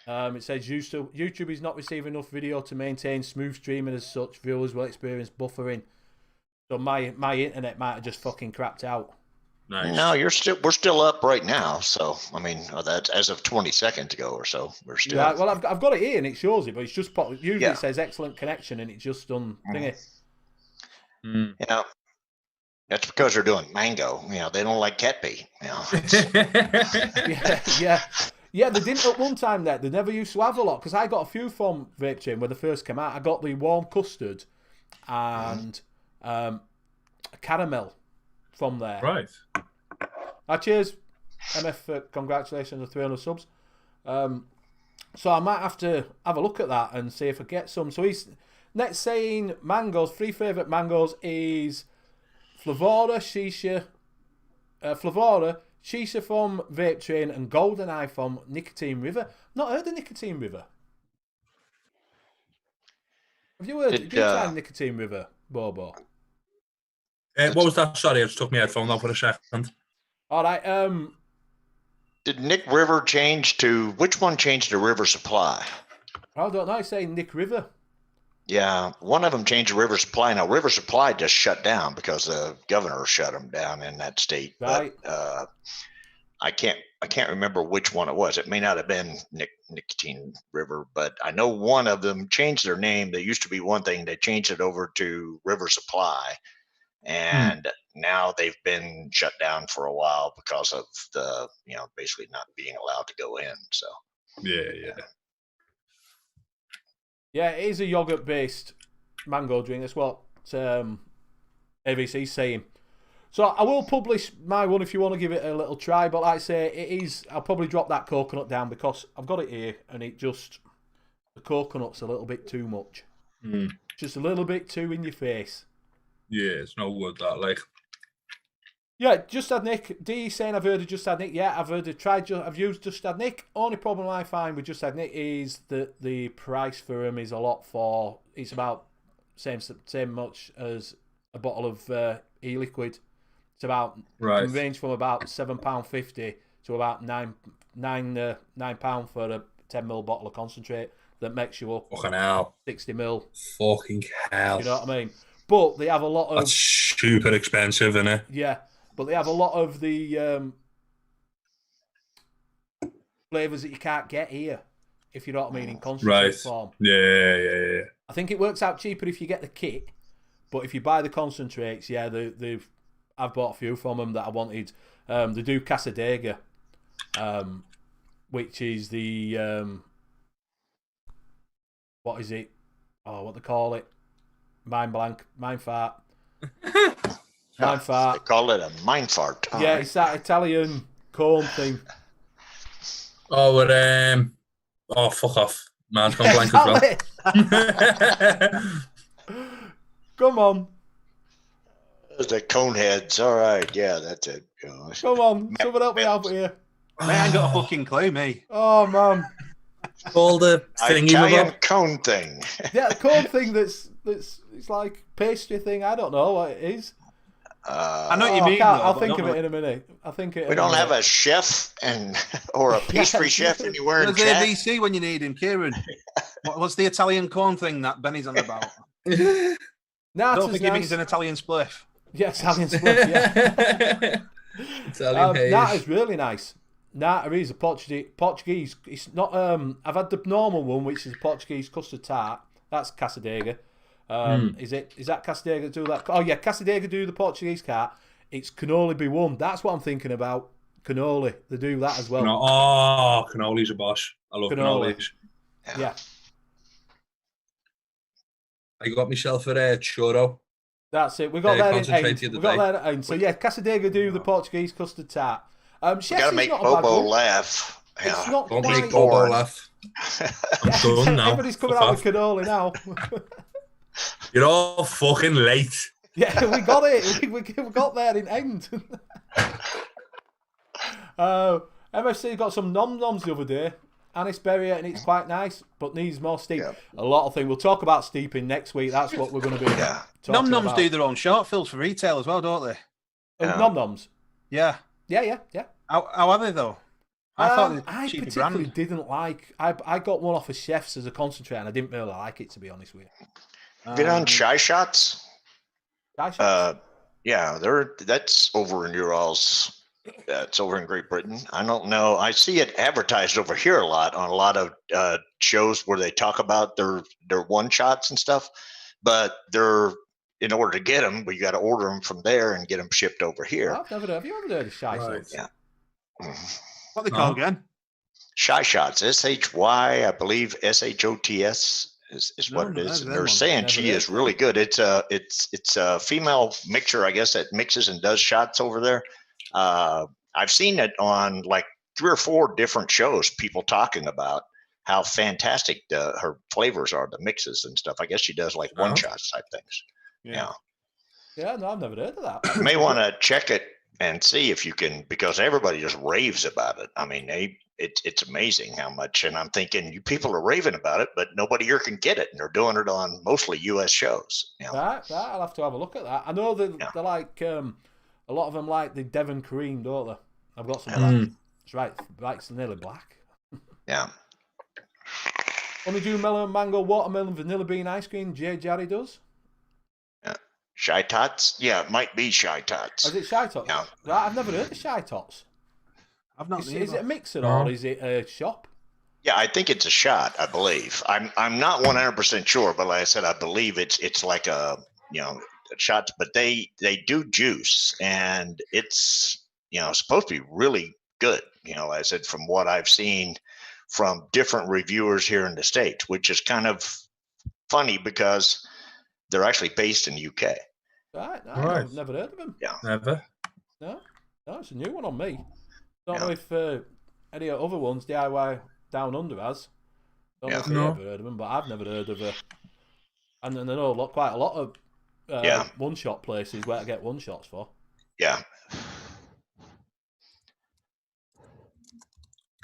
It says YouTube is not receiving enough video to maintain smooth streaming as such. Viewers will experience buffering. So my internet might have just fucking crapped out. Nice. No, we're still up right now. So I mean, that's as of 20 seconds ago or so. We're still. Yeah, well, I've got it here and it shows it, but it's just popped. Usually it says excellent connection and it's just done thingy. You know, that's because they're doing mango. You know, they don't like cat pee. You know. Yeah. They didn't at one time. They never used to have a lot, because I got a few from Vape Chain when they first came out. I got the warm custard and caramel from there. Right. Cheers, MF. Congratulations on 300 subs. So I might have to have a look at that and see if I get some. So he's next saying mangoes. 3 favourite mangoes is Flavora, Shisha from Vape Train, and GoldenEye from Nicotine River. Not heard of Nicotine River. Have you heard? Did you try Nicotine River, Bobo? What was that? Sorry, I just took my headphone off for a second. All right. Did Nick River change to which one changed to River Supply? I don't know. It's saying Nick River. Yeah, one of them changed to River Supply. Now River Supply just shut down because the governor shut them down in that state. Right. But I can't remember which one it was. It may not have been Nicotine River, but I know one of them changed their name. They used to be one thing. They changed it over to River Supply, and now they've been shut down for a while because of the basically not being allowed to go in. So Yeah. Yeah, it is a yogurt-based mango drink. That's what AVC's saying. So I will publish my one if you want to give it a little try. But like I say, it is. I'll probably drop that coconut down because I've got it here, and the coconut's a little bit too much. Just a little bit too in your face. Yeah, it's no good that like. Yeah, Just Had Nick. D saying I've heard of Just Had Nick. Yeah, I've used Just Had Nick. Only problem I find with Just Had Nick is that the price for them is a lot for. It's about same much as a bottle of e-liquid. It's about can range from about £7.50 to about £9 for a 10ml bottle of concentrate that makes you up. Fucking hell. 60ml. Fucking hell. You know what I mean? But they have a lot of. That's super expensive, isn't it? Yeah. But they have a lot of the flavours that you can't get here, if you know what I mean, in concentrate form. Yeah. I think it works out cheaper if you get the kit, but if you buy the concentrates, yeah, I've bought a few from them that I wanted. They do Casadega, which is the what is it? Oh, what they call it? Mind blank, mind fart. Mind fart. They call it a mind fart. Yeah, it's that Italian cone thing. Oh, fuck off. Man's gone blank as well. Come on. The cone heads. All right. Yeah, that's it. Come on. Someone help me out here. Man, I ain't got a fucking clue, me. Oh, man. All the thingy Italian cone thing. Yeah, the cone thing that's it's like pastry thing. I don't know what it is. I know what you mean. I'll think of it in a minute. We don't have a chef or a pastry chef anywhere in Where's chat. ABC when you need him, Kieran? What's the Italian corn thing that Benny's on about? I don't think he means an Italian spliff. Yeah, Italian spliff, yeah. Italian haze. Nata is really nice. Nata is a Portuguese. It's not. I've had the normal one, which is a Portuguese custard tart. That's Casadega. Is that Casadega do that? Oh yeah, Casadega do the Portuguese cart. It's cannoli be one. That's what I'm thinking about. Cannoli, they do that as well. Cannoli's a boss. I love cannolis. Yeah. I got myself a churro. That's it. We got there in end. We got there at end. So yeah, Casadega do the Portuguese custard tart. Chef's gotta make Bobo laugh. It's not Don't quite. make Bobo laugh. I'm done now. Everybody's coming out with cannoli now. You're all fucking late. Yeah, we got it. We got there in end. MFC got some nom-noms the other day. Anis berry, and it's quite nice, but needs more steep. Yeah. A lot of things. We'll talk about steeping next week. That's what we're going to be talking Nom-noms about. do their own short fills for retail as well, don't they? Nom-noms? Yeah. Yeah. How are they, though? I particularly didn't like... I got one off of Chef's as a concentrate, and I didn't really like it, to be honest with you. Been on Shy Shots? Shy Shots? Yeah, that's over in your all's... It's over in Great Britain. I don't know. I see it advertised over here a lot on a lot of shows where they talk about their one shots and stuff. But in order to get them, we got to order them from there and get them shipped over here. Have you ever heard of Shy Shots? Yeah. What are they called again? Shy Shots. SHY, I believe SHOTS is what it is. And they're saying she is really good. It's a female mixer, I guess, that mixes and does shots over there. I've seen it on like 3 or 4 different shows, people talking about how fantastic her flavors are, the mixes and stuff. I guess she does like one shots type things. Yeah. Yeah, no, I've never heard of that. You may want to check it and see if you can, because everybody just raves about it. I mean, it's amazing how much, and I'm thinking you people are raving about it, but nobody here can get it, and they're doing it on mostly U.S. shows. You know? Right, I'll have to have a look at that. I know that they're like... a lot of them like the Devon cream, don't they? I've got some of that. It's right. It's nearly black. Yeah. Honeydew melon, mango, watermelon, vanilla bean ice cream. J. Jarry does. Shy Tots? Yeah, it might be Shy Tots. Is it Shy Tots? Yeah. Right, I've never heard of Shy Tots. I've not. Is it a mixer No. or is it a shop? Yeah, I think it's a shot. I believe. I'm not 100% sure, but like I said, I believe it's like a shots. But they do juice, and it's supposed to be really good. Like I said, from what I've seen from different reviewers here in the States, which is kind of funny because they're actually based in UK. Right, no, Right. I've never heard of them. Never. No, it's a new one on me. Don't Yeah. know if any other ones DIY Down Under has. Don't know Yeah. if you've No. ever heard of them, but I've never heard of it. And then I know quite a lot of Yeah. one-shot places where to get one-shots for. Yeah.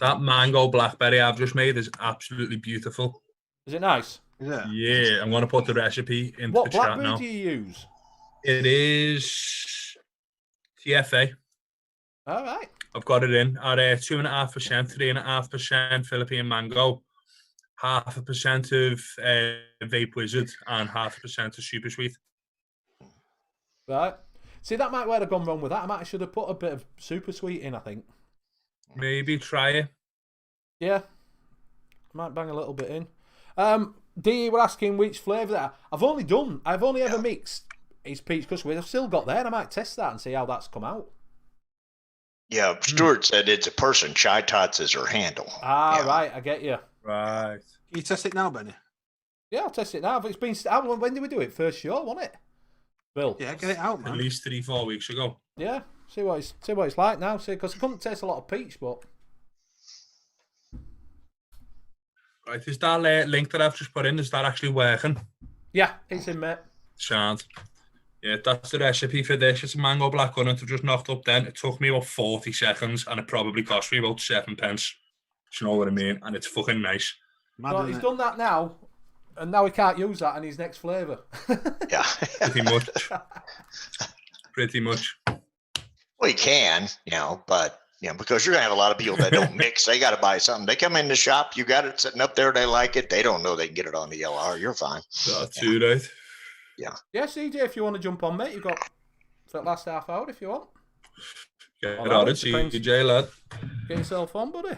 That mango blackberry I've just made is absolutely beautiful. Is it nice? Is it? Yeah, I'm going to put the recipe into What the chat blackberry now. do you use? It is TFA. All right. I've got it in at 2.5%, 3.5% Philippine mango, 0.5% of Vape Wizard, and 0.5% of Super Sweet. Right. See, that might where I've gone wrong with that. I might should have put a bit of super sweet in, I think. Maybe try it. Yeah. I might bang a little bit in. D, we're asking which flavour that I've only ever mixed is peach custard. I've still got there, and I might test that and see how that's come out. Yeah. Stuart said it's a person. Shy Tots is her handle. Ah, Yeah. right, I get you. Right. Can you test it now, Benny? Yeah, I'll test it now. It's been when did we do it? First show, wasn't it? Bill. Yeah, get it out, At man. least 3-4 weeks ago. Yeah. See what it's like now. See, because I couldn't taste a lot of peach, but Right, is that link that I've just put in, is that actually working? yeah, it's in, mate. Shan't. Yeah, that's the recipe for this. It's a mango black currant I've just knocked up then. It took me about 40 seconds and it probably cost me about 7 pence. Do you know what I mean? And it's fucking nice. Mad, So isn't he's it? done that now, and now he can't use that in his next flavour. Yeah. Pretty much. Pretty much. Well, you can, but because you're gonna have a lot of people that don't mix. They got to buy something. They come in the shop, you got it sitting up there. They like it. They don't know they can get it on the LR. You're fine. That's too right. Yeah, CJ, if you want to jump on, mate, you've got for the last half hour if you want. Get Oh, on no, it, it depends. CJ, lad. Get yourself on, buddy.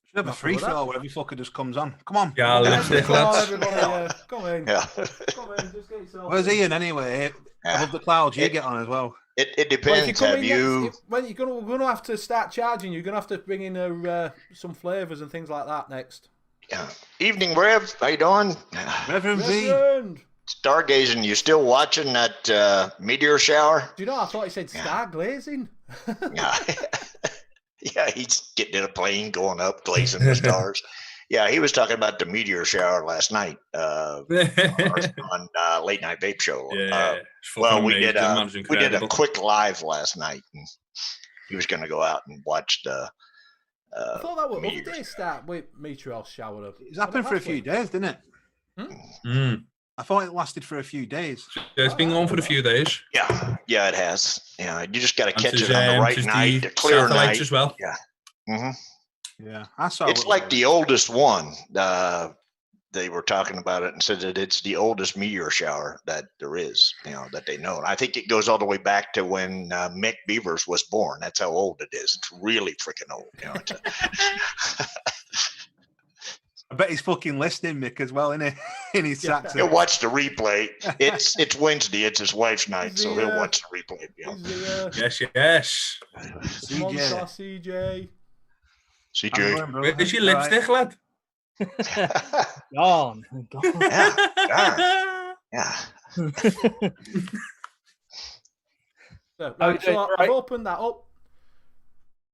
Should have a free with that. throw where every fucker just comes on. Come on. Yeah, lipstick, Come on, lads. everybody, come in. Yeah. Come in, just get yourself Where's in. Ian anyway? Yeah. Above the clouds, you It- get on as well. It Well, if you depends. come Have in you? we're gonna have to start charging you. You're gonna have to bring in some flavours and things like that next. Yeah. Evening, Rev. How you doing? Reverend V. Reverend! Stargazing. You still watching that meteor shower? Do you know? I thought he said star glazing. Yeah. Yeah. He's getting in a plane, going up, glazing the stars. Yeah, he was talking about the meteor shower last night on Late Night Vape Show. Yeah. it's Well, fucking we amazing, did man's a incredible. quick live last night, and he was going to go out and watch the. I thought that would other meteor days start with meteor shower. It's happened for a few days, didn't it? Mm. I thought it lasted for a few days. Yeah, it's been going for a few days. Yeah, it has. Yeah, you just got to And catch there's, it on the right there's night, the a clear satellites night. as well. hmm Yeah, I saw. It's like the oldest one. They were talking about it and said that it's the oldest meteor shower that there is, that they know. And I think it goes all the way back to when Mick Beavers was born. That's how old it is. It's really freaking old. I bet he's fucking listening, Mick, as well, isn't he? In his sax. He'll watch the replay. It's Wednesday. It's his wife's night, so he'll watch the replay. Is the Yes. monster CJ? CJ. Where's your lipstick, lad? Gone. Yeah. So, Oh, right, so right. I've opened that up.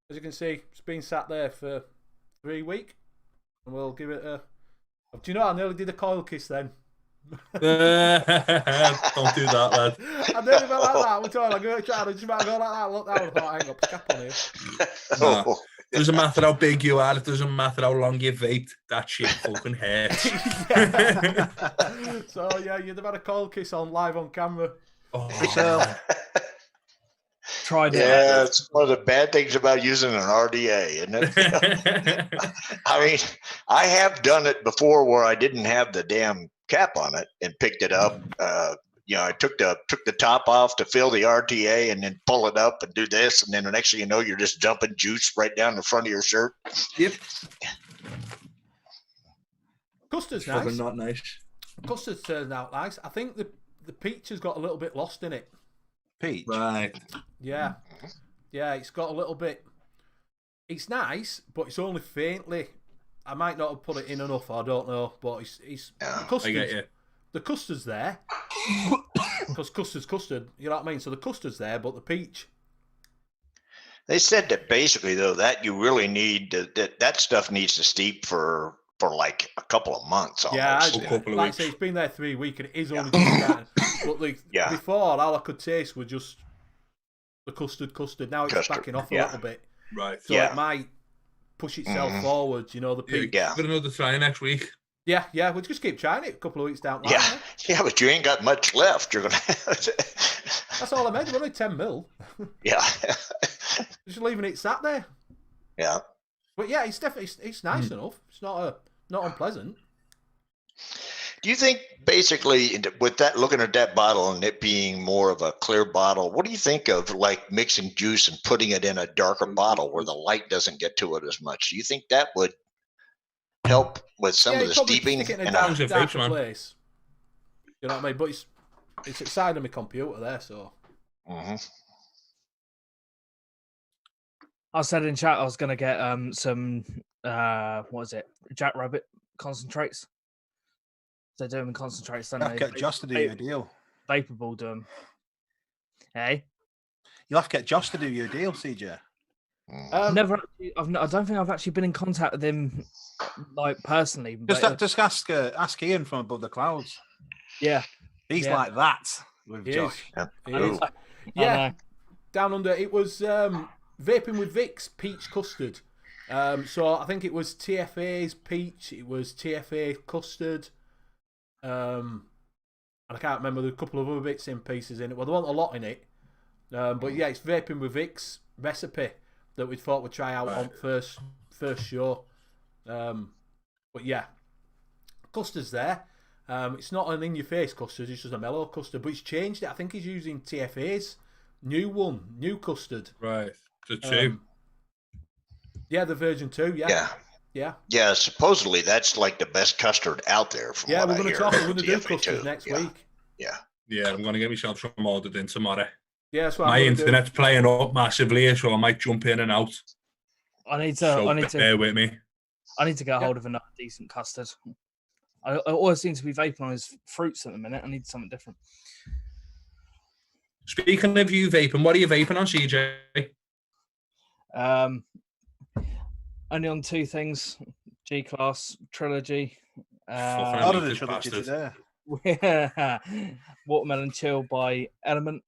As you can see, it's been sat there for 3 weeks. And we'll give it a. Do you know, I nearly did a coil kiss then. Don't do that, lad. I nearly went like that. We're talking, I'm going to try to just about go like that. Look down. I thought, hang up, cap on here. Oh, It doesn't matter how big you are. It doesn't matter how long you vaped. That shit fucking hurts. So, yeah, you'd have had a coil kiss on live on camera. Oh, So, tried it. Yeah, it's one of the bad things about using an RDA, isn't it? I mean, I have done it before where I didn't have the damn cap on it and picked it up. I took the top off to fill the RTA and then pull it up and do this, and then the next thing you know, you're just dumping juice right down the front of your shirt. Yep. Custard's Fucking nice. not nice. Custard's turned out nice. I think the peach has got a little bit lost in it. Peach. Right. Yeah. Yeah, it's got a little bit. It's nice, but it's only faintly. I might not have put it in enough. I don't know, but it's Yeah, the I get you. The custard's there because custard's custard. You know what I mean? So the custard's there, but the peach. They said that basically though that you really need that stuff needs to steep for like a couple of months almost. Yeah, A couple of like I weeks. say, it's been there 3 weeks and it is only just starting. But before, all I could taste was just the custard. Now it's Custard, backing off a yeah. little bit, Right. so Yeah. it might push itself forward. You know, the peach. Yeah. Give it another try next week. Yeah. We'll just keep trying it a couple of weeks down the line. Yeah, yeah, but you ain't got much left. You're gonna. That's all I made. We're only 10 mil. Yeah, Just leaving it sat there. yeah. But yeah, it's definitely it's nice enough. It's not unpleasant. Do you think basically with that, looking at that bottle and it being more of a clear bottle, what do you think of like mixing juice and putting it in a darker bottle where the light doesn't get to it as much? Do you think that would help with some of you'd the probably steeping? stick it in a And, Sounds a darker vape, man. place. You know what I mean? But it's inside of my computer there, so. Mhm. I said in chat I was gonna get some what is it? Jack Rabbit concentrates. They do them in concentrates, don't I'll they? get Josh to do your deal. Vaporable do them. Hey, You'll have to get Josh to do your deal, CJ. never. I don't think I've actually been in contact with him, like personally. Just ask Ian from Above the Clouds. Yeah, He's Yeah. like that with He Josh. is. He Ooh. is. I Yeah, know. down under it was vaping with Vicks peach custard. So I think it was TFA's peach. It was TFA custard. And I can't remember. There were a couple of other bits and pieces in it. Well, there wasn't a lot in it. But yeah, it's vaping with Vicks recipe that we thought we'd try out on first show. But yeah, custard's there. It's not an in-your-face custard. It's just a mellow custard. But he's changed it. I think he's using TFA's new custard. Right. The two. Yeah, the version 2. Yeah, Yeah. yeah. Supposedly that's like the best custard out there. From Yeah, what we're I going to hear. try. We're going to do TFA custard too. next Yeah, week. Yeah. Yeah, I'm going to get myself some ordered in tomorrow. Yeah, that's what My I'm gonna do. internet's playing up massively, so I might jump in and out. I need to. So I need to. bear with me. I need to get hold of another decent custard. I always seem to be vaping on his fruits at the minute. I need something different. Speaking of you vaping, what are you vaping on, CJ? Only on 2 things: G-Class Trilogy. Fucking Out of the this trilogy bastard. today. Watermelon Chill by Element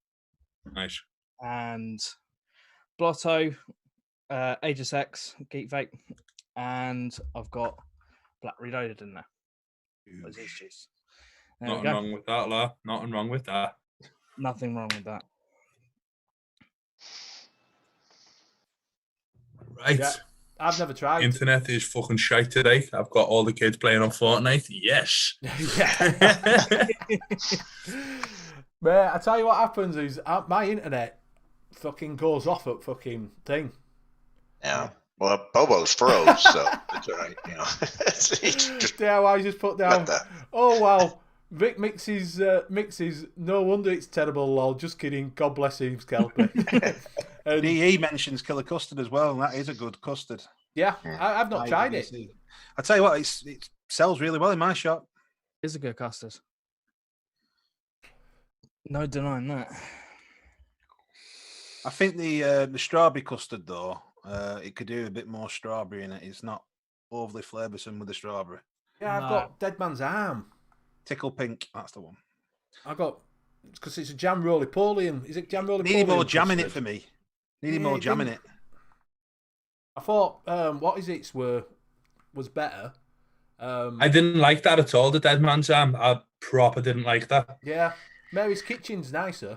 Nice. and Blotto, Aegis X Geek Vape, and I've got Black Reloaded in there. Those is juice. There we Nothing go. wrong with that, la. Nothing wrong with that. Nothing wrong with that. Right. Yeah. I've never tried. Internet is fucking shite today. I've got all the kids playing on Fortnite. Yes. Yeah. Mate, I tell you what happens is my internet fucking goes off at fucking thing. Yeah. Well, Bobo's froze, so it's all right. You know, it's just DIY just put down. what the. Oh wow, Vic mixes. No wonder it's terrible. Lol. Just kidding. God bless him, Scalpy. And DE mentions Killer Custard as well, and that is a good custard. yeah, I've not tried it. I tell you what, it sells really well in my shop. It's a good custard. No denying that. I think the strawberry custard though, it could do a bit more strawberry in it. It's not overly flavoursome with the strawberry. Yeah, I've No. got Dead Man's Arm. Tickle Pink, that's the one. I got because it's a jam roly poly, and is it jam roly poly? Needed more jam in it for me. Needed Yeah, more it jam in didn't- it. I thought what is it was better. I didn't like that at all, the Dead Man's Arm. I proper didn't like that. Yeah, Mary's Kitchen's nicer.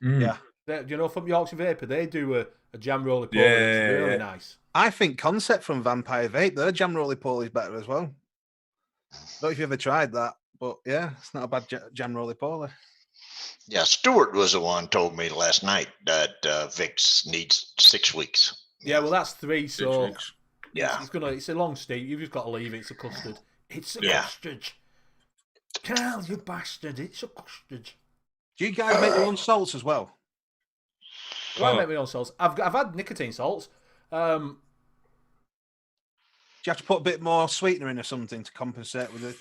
Mm. Yeah. You know, from Yorkshire Vapor, they do a jam roly poly. Yeah, It's really yeah. nice. I think Concept from Vampire Vape, their jam roly poly is better as well. Don't know if you ever tried that, but yeah, it's not a bad jam roly poly. Yeah, Stuart was the one told me last night that Vicks needs 6 weeks. Yeah, well, that's 3, 6 so weeks. Yeah. it's a long steep. You've just got to leave it. It's a custard. It's a Yeah. custard. Carl, you bastard! It's a custard. Do you guys make your own salts as well? Do I make my own salts? I've had nicotine salts. Do you have to put a bit more sweetener in or something to compensate with it?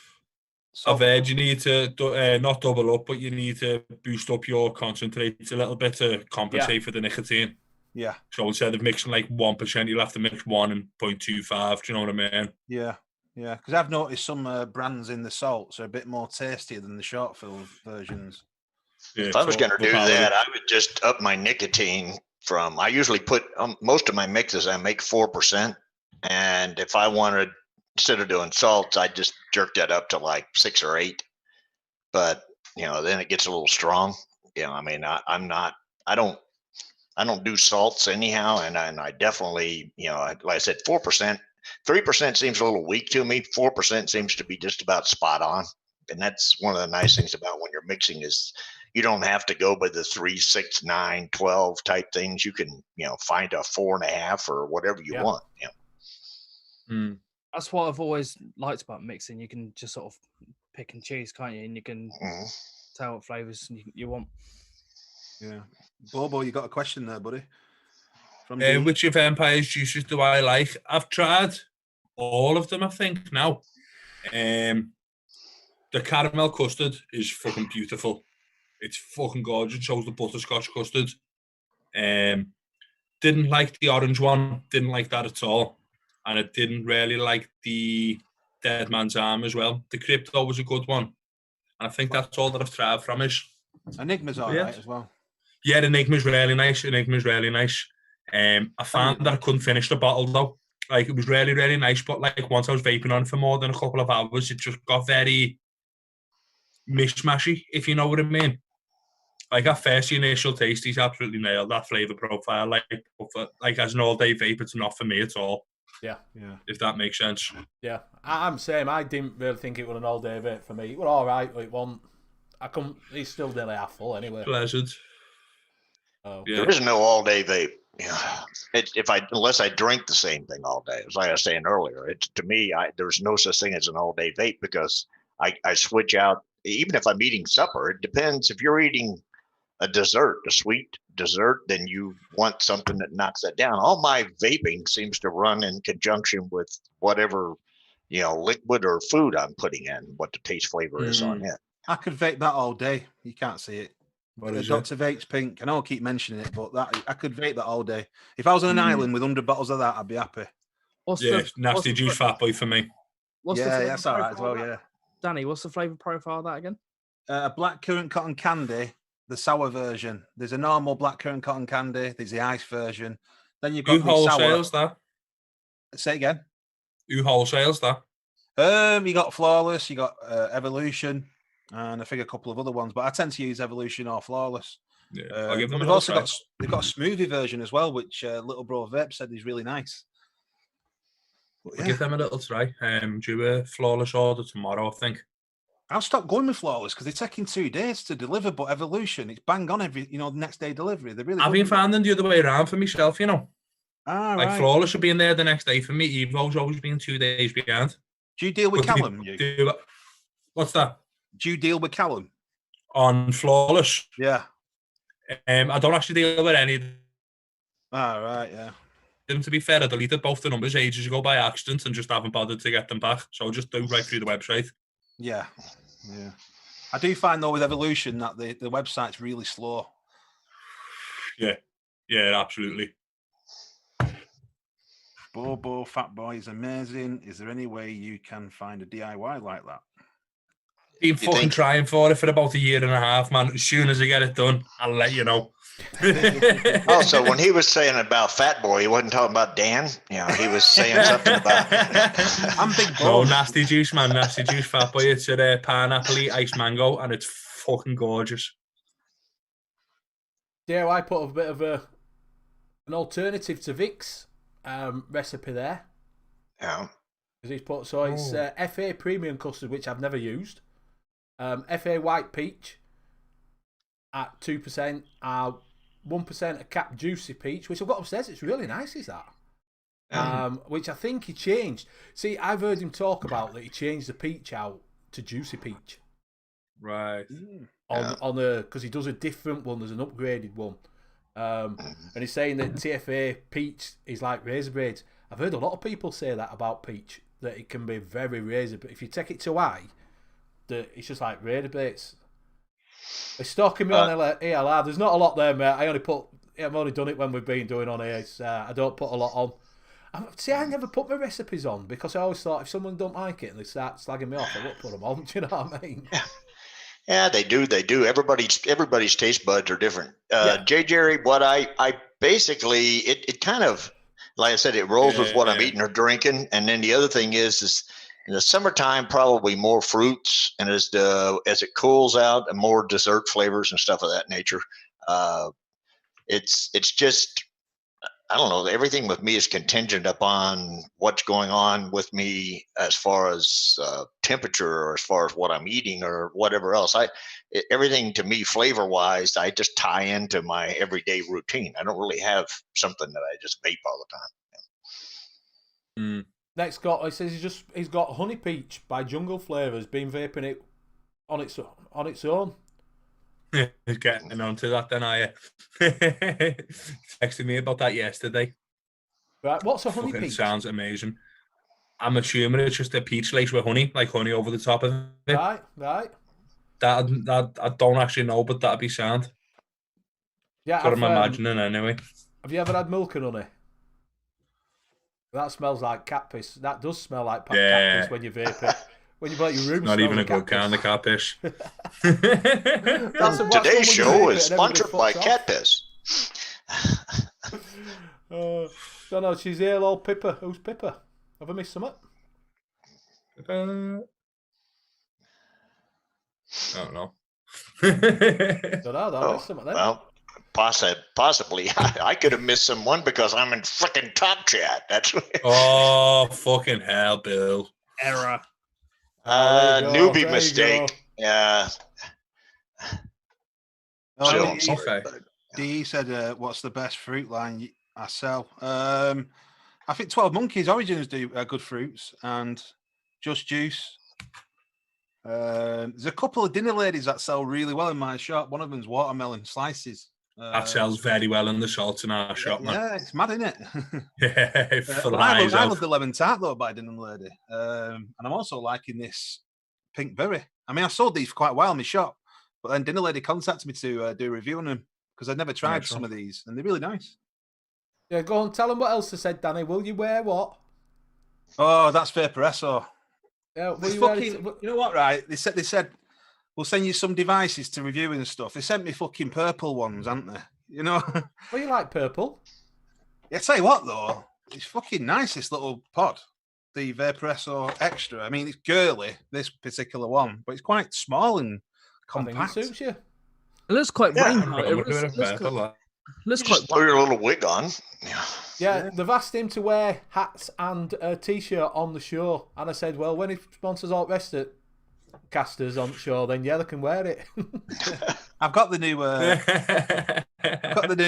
I've heard you need to not double up, but you need to boost up your concentrates a little bit to compensate for the nicotine. Yeah. So instead of mixing like 1%, you'll have to mix 1 and 0.25. Do you know what I mean? Yeah. Yeah. Because I've noticed some brands in the salts are a bit more tastier than the short fill versions. Yeah, If I was so going to do quality. that, I would just up my nicotine from. I usually put most of my mixes. I make 4%, and if I wanted, instead of doing salts, I just jerk that up to like 6 or 8. But then it gets a little strong. I mean, I don't do salts anyhow, and I definitely, like I said, 4%, 3% seems a little weak to me. 4% seems to be just about spot on, and that's one of the nice things about when you're mixing is you don't have to go by the 3, 6, 9, 12 type things. You can, find a 4.5 or whatever you want. Mm. That's what I've always liked about mixing. You can just sort of pick and choose, can't you? And you can tell what flavors you want. Yeah. Bobo, you got a question there, buddy? From Which of Empire's juices do I like? I've tried all of them, I think, now. The caramel custard is fucking beautiful. It's fucking gorgeous. So's the butterscotch custard. Didn't like the orange one. Didn't like that at all. And I didn't really like the Dead Man's Arm as well. The Crypto was a good one. And I think that's all that I've tried from it. Enigma's all right as well. Yeah, Enigma's really nice. I found that I couldn't finish the bottle though. Like, it was really, really nice, but like once I was vaping on it for more than a couple of hours, it just got very mishmashy, if you know what I mean. Like, at first, the initial taste, he's absolutely nailed that flavour profile. Like as an all-day vape, it's not for me at all. Yeah. If that makes sense. Yeah, I'm same. I didn't really think it was an all-day vape for me. It was all right, but it wasn't. It's still nearly half full anyway. Pleasant. Oh. Yeah. There is no all-day vape. Unless I drink the same thing all day. As I was saying earlier, to me, there's no such thing as an all-day vape because I switch out. Even if I'm eating supper, it depends. If you're eating a sweet dessert, then you want something that knocks that down. All my vaping seems to run in conjunction with whatever, liquid or food I'm putting in, what the taste flavor is on it. I could vape that all day. You can't see it. What is it? Dr. Vape's pink. I know I keep mentioning it, but I could vape that all day. If I was on an island with 100 bottles of that, I'd be happy. Nasty juice fat boy for me. That's all right as well, yeah. Danny, what's the flavour profile of that again? A black currant cotton candy, the sour version. There's a normal black currant cotton candy. There's the ice version. Then you've got Who the sour. wholesales that? Say again. Who wholesales that? You got Flawless, you got Evolution, and I think a couple of other ones. But I tend to use Evolution or Flawless. Yeah, I'll give them they've also got a smoothie version as well, which Little Bro Vape said is really nice. I'll give them a little try. Do a Flawless order tomorrow, I think. I'll stop going with Flawless because they're taking 2 days to deliver, but Evolution, it's bang on every, the next day delivery. They're really. I've been finding the other way around for myself, right. Flawless should be in there the next day for me. Evo's always been 2 days behind. Do you deal with Callum? What's that? Do you deal with Callum? On Flawless? Yeah. I don't actually deal with any. Right, yeah. To be fair, I deleted both the numbers ages ago by accident and just haven't bothered to get them back. So I'll just do right through the website. Yeah. I do find though with Evolution that the website's really slow. Yeah, absolutely. Bobo Fat Boy is amazing. Is there any way you can find a DIY like that? Been fucking trying for it for about a year and a half, man. As soon as I get it done, I'll let you know. Also, when he was saying about Fat Boy, he wasn't talking about Dan. He was saying something about. I'm Big Bo. No, Nasty Juice, man. Nasty Juice Fat Boy. It's a pineapple ice mango, and it's fucking gorgeous. DIY put a bit of an alternative to Vic's recipe there. Yeah. Because he's put, so it's FA premium custard, which I've never used. FA white peach at 2%, 1% of cap juicy peach, which I've got upstairs. It's really nice, is that? Which I think he changed. See, I've heard him talk about that he changed the peach out to juicy peach. Right. On a, because he does a different one. There's an upgraded one. And he's saying that TFA peach is like razor blades. I've heard a lot of people say that about peach, that it can be very razor, but if you take it too high, that it's just like razor blades. They're stalking me on ELR. There's not a lot there, mate. I've only done it when we've been doing on here. I don't put a lot on. See, I never put my recipes on because I always thought if someone don't like it and they start slagging me off, I won't put them on. Do you know what I mean? Yeah, they do. They do. Everybody's taste buds are different. J. Jerry, what I basically, it kind of, like I said, it rolls with what I'm eating or drinking. And then the other thing is in the summertime, probably more fruits, and as it cools out, and more dessert flavors and stuff of that nature. It's just, I don't know. Everything with me is contingent upon what's going on with me as far as temperature, or as far as what I'm eating, or whatever else. Everything to me, flavor wise, I just tie into my everyday routine. I don't really have something that I just vape all the time. Next he says he's got Honey Peach by Jungle Flavors, been vaping it on its own. Getting onto that, then I texted me about that yesterday. Right, what's a Honey Peach? Sounds amazing. I'm assuming it's just a peach laced with honey, like honey over the top of it. Right. That I don't actually know, but that'd be sound. Yeah, what I'm imagining anyway. Have you ever had milk and honey? That smells like cat piss. That does smell like cat piss when you vape it. When you your room, not even a good kind of cat piss. Today's show is sponsored by cat piss. Don't know. She's here, old Pippa. Who's Pippa? Have I missed something? I don't know. Don't know. I missed something then. Well, possibly. I could have missed someone because I'm in freaking top chat. That's what. Oh, fucking hell, Bill. Error. Newbie mistake. Yeah. Okay. D said, "What's the best fruit line I sell?" I think 12 Monkeys Origins do good fruits, and Just Juice. There's a couple of dinner ladies that sell really well in my shop. One of them's watermelon slices. That sells very well in the salts in our shop, man. Yeah, it's mad, isn't it? Yeah, it I love the lemon tart though by Dinner Lady, and I'm also liking this pink berry. I mean, I sold these for quite a while in my shop, but then Dinner Lady contacted me to do a review on them because I'd never tried some of these, and they're really nice. Yeah, go on, tell them what else they said, Danny. Will you wear what? Oh, that's Vaporesso. Yeah, will you you know what? Right? They said. We'll send you some devices to review and stuff. They sent me fucking purple ones, haven't they? You know? Well, you like purple? Yeah, tell you what, though. It's fucking nice, this little pod. The Vaporesso Extra. I mean, it's girly, this particular one, but it's quite small and compact. I think it suits you. It looks quite rainbow. Looks quite. Put your little wig on. Yeah, they've asked him to wear hats and a T-shirt on the show. And I said, well, when he sponsors all the rest of casters on the show, then yeah, they can wear it. I've got the new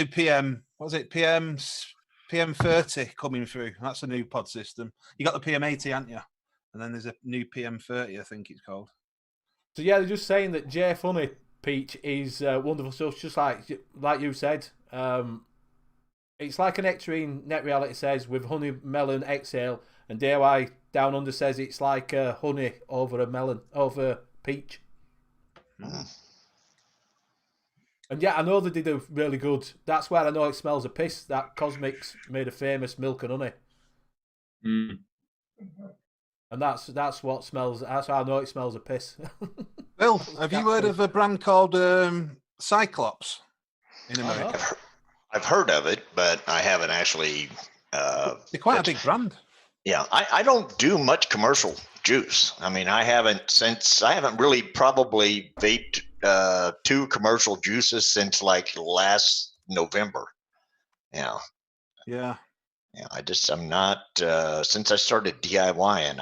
PM. What was it? PM30 coming through. That's a new pod system. You got the PM80, haven't you? And then there's a new PM30, I think it's called. So yeah, they're just saying that J Funny Peach is wonderful stuff. Just like you said, it's like an Nectarine Net Reality says with honey melon exhale, and DIY Down Under says it's like honey over a melon, over peach. And yeah, I know they did a really good. That's where I know it smells of piss. That Cosmics made a famous milk and honey. And that's what smells. That's how I know it smells of piss. Bill, have you heard of a brand called Cyclops in America? I've heard of it, but I haven't actually. They're quite a big brand. Yeah, I don't do much commercial juice. I mean, I haven't really probably vaped two commercial juices since like last November. Yeah. Yeah. I'm not since I started DIYing.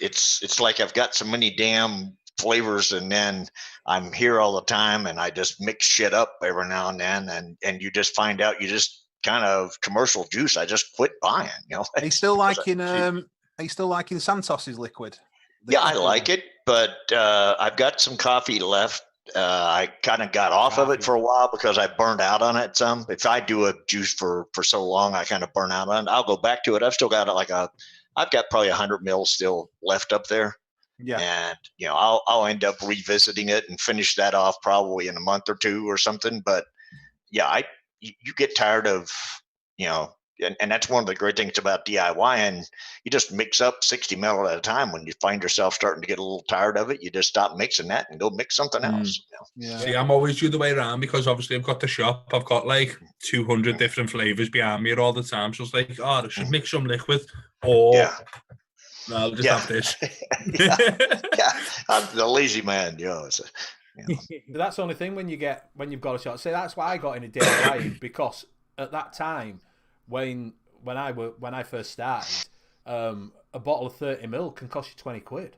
It's like I've got so many damn flavors, and then I'm here all the time, and I just mix shit up every now and then, and you just find out you just kind of commercial juice. I just quit buying. Are you still liking Santos's liquid? Yeah, I like it, but I've got some coffee left. I kind of got off of it for a while because I burned out on it some. If I do a juice for so long, I kind of burn out on it. I'll go back to it. I've still got I've got probably 100 mils still left up there. Yeah. And, I'll end up revisiting it and finish that off probably in a month or two or something. But yeah, you get tired of, and that's one of the great things about DIY. And you just mix up 60 ml at a time. When you find yourself starting to get a little tired of it, you just stop mixing that and go mix something else. Yeah. See, I'm always the way around because obviously I've got the shop. I've got like 200 different flavors behind me all the time. So it's like, I should mix some liquid, or no, I'll just have this. I'm the lazy man. That's the only thing when you've got a shop. See, that's why I got into DIY because at that time, when I first started, a bottle of 30 ml can cost you 20 quid.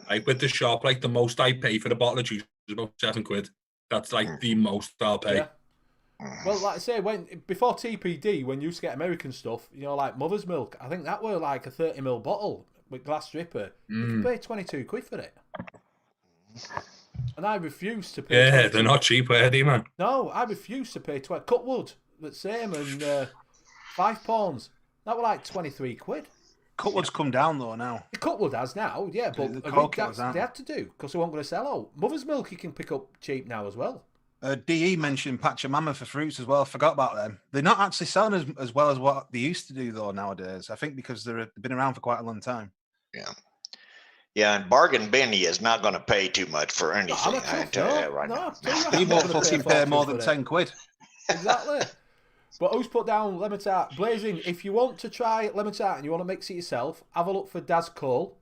Like with the shop, like the most I pay for a bottle of juice is about 7 quid. That's like the most I'll pay. Yeah. Well, like I say, before TPD, when you used to get American stuff, like Mother's Milk, I think that were like a 30 ml bottle with glass stripper. You could pay 22 quid for it. And I refused to pay. Yeah, they're not cheap, are they, man? No, I refused to pay 20. Cutwood, the same, and 5 pounds. That were like 23 quid. Cutwood's come down though now. The Cutwood has now, yeah, but they had to do because they weren't going to sell out. Mother's Milk you can pick up cheap now as well. DE mentioned Pachamama for fruits as well. I forgot about them. They're not actually selling as well as what they used to do though nowadays. I think because they've been around for quite a long time. Yeah. Yeah, and Bargain Benny is not going to pay too much for anything. I tell you that right now. He won't fucking pay more than 10 quid. Exactly. But who's put down lemon tart? Blazing, if you want to try lemon tart and you want to mix it yourself, have a look for Daz Cole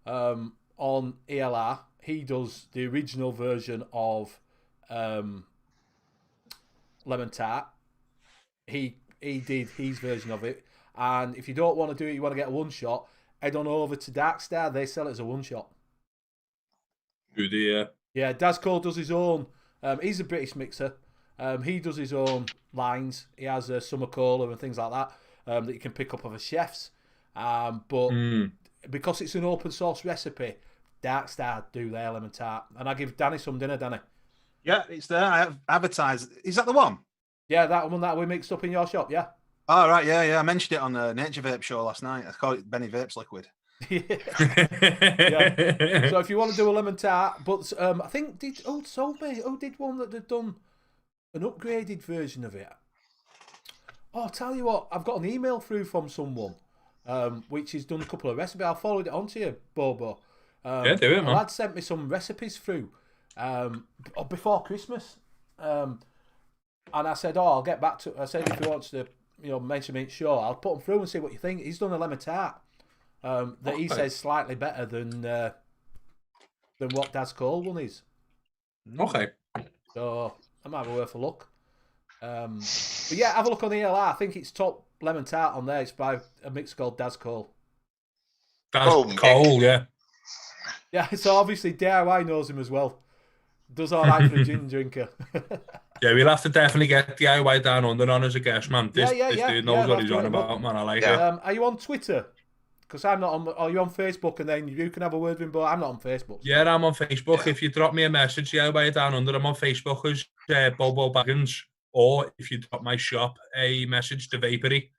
on ELR. He does the original version of lemon tart. He did his version of it. And if you don't want to do it, you want to get a one shot, head on over to Darkstar. They sell it as a one shot. Do they? Yeah, Daz Cole does his own. He's a British mixer. He does his own lines. He has a summer cola and things like that that you can pick up of a chef's. But because it's an open source recipe, Darkstar do their lemon tart. And I give Danny some dinner, Danny. Yeah, it's there. I have advertised. Is that the one? Yeah, that one that we mixed up in your shop, yeah. Oh, right, yeah. I mentioned it on the Nature Vape show last night. I called it Benny Vapes Liquid. Yeah. So if you want to do a lemon tart, but I think did one that they've done an upgraded version of it. Oh, I'll tell you what, I've got an email through from someone which has done a couple of recipes. I'll forward it on to you, Bobo. Yeah, do it, man. A lad sent me some recipes through before Christmas. And I said, I'll get back to it. I said, if he wants to, mention me, sure, I'll put them through and see what you think. He's done a lemon tart that he says slightly better than what Daz Cole one is. Okay. So that might be worth a look. But yeah, have a look on the ELR. I think it's top lemon tart on there. It's by a mix called Daz Cole. Daz Cole, yeah. Yeah, so obviously DIY knows him as well. Does all right for a gin drinker. Yeah, we'll have to definitely get DIY down under on as a guest, man. This dude knows what he's on about, man. I like it. Are you on Twitter? Because I'm not on. Are you on Facebook? And then you can have a word with him, but I'm not on Facebook. Yeah, I'm on Facebook. Yeah. If you drop me a message, DIY down under, I'm on Facebook as Bobo Baggins. Or if you drop my shop a message to Vapory,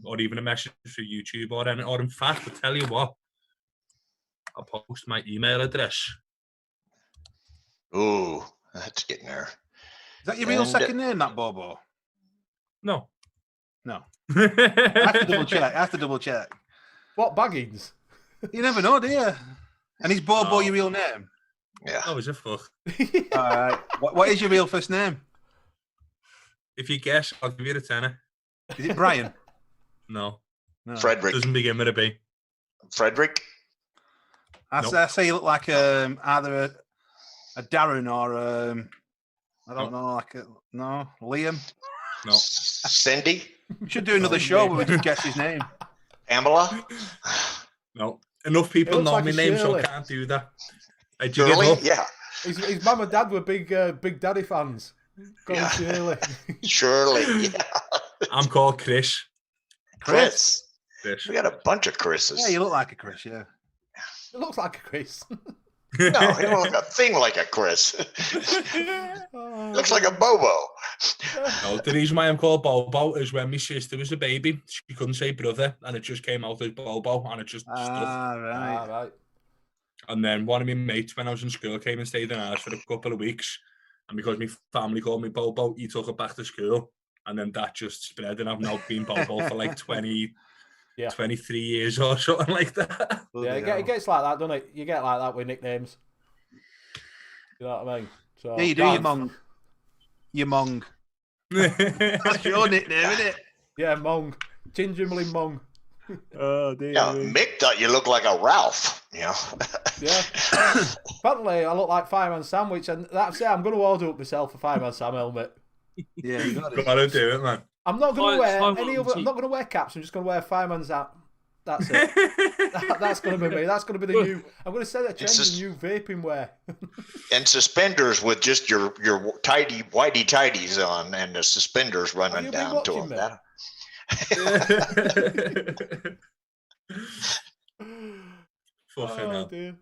or even a message for YouTube, or in fact, I'll tell you what, I'll post my email address. Ooh, that's getting there. Is that your real second name, that Bobo? No. I have to double check. What, Baggins? You never know, do you? And is Bobo your real name? Yeah. Oh, is it fuck? All right. What is your real first name? If you guess, I'll give you the tenner. Is it Brian? No. Frederick. Doesn't begin with a B. Frederick? I say you look like either A Darren or I don't know, like Liam. No. Cindy, We should do another show where we just guess his name. Pamela, No. Enough people looks know like my a name, so I Shirley. can't do that. Did you give Shirley. up? Yeah, His mum and dad were big Daddy fans. Go Yeah. Shirley. Shirley. Yeah, I'm called Chris. Chris. Chris. We got a bunch of Chris's. Yeah, you look like a Chris, yeah. It looks like a Chris. No, he don't look a thing like a Chris. Oh, Looks like a Bobo. No, the reason why I'm called Bobo is when my sister was a baby, she couldn't say brother, and it just came out as Bobo, and it just stuck. Ah, right. Ah, right. And then one of my mates, when I was in school, came and stayed in ours for a couple of weeks, and because my family called me Bobo, he took it back to school, and then that just spread, and I've now been Bobo for like 20, Yeah. 23 years or something like that. Yeah, it gets like that, doesn't it? You get like that with nicknames. You know what I mean? So, Yeah, you do, Dan- Mong. You Mong. That's your nickname, isn't it? Yeah, Mong. Gingerly Mong. Oh, dear. Yeah, Mick thought you looked like a Ralph. You know. Yeah. Apparently, I look like Fireman Sandwich, and that's it. I'm going to order up myself a Fireman Sam helmet. Yeah, you got it. Gotta do it, man. I'm not going to wear Fireman any other. I'm cheap. not going to wear caps. I'm just going to wear Fireman's hat. That's it. That's going to be me. That's going to be the new. I'm going to set a trend just- in new vaping wear. And suspenders with just your tidy whitey tidies on, and the suspenders running you been down to watching them. me? Fucking Oh hell. dear.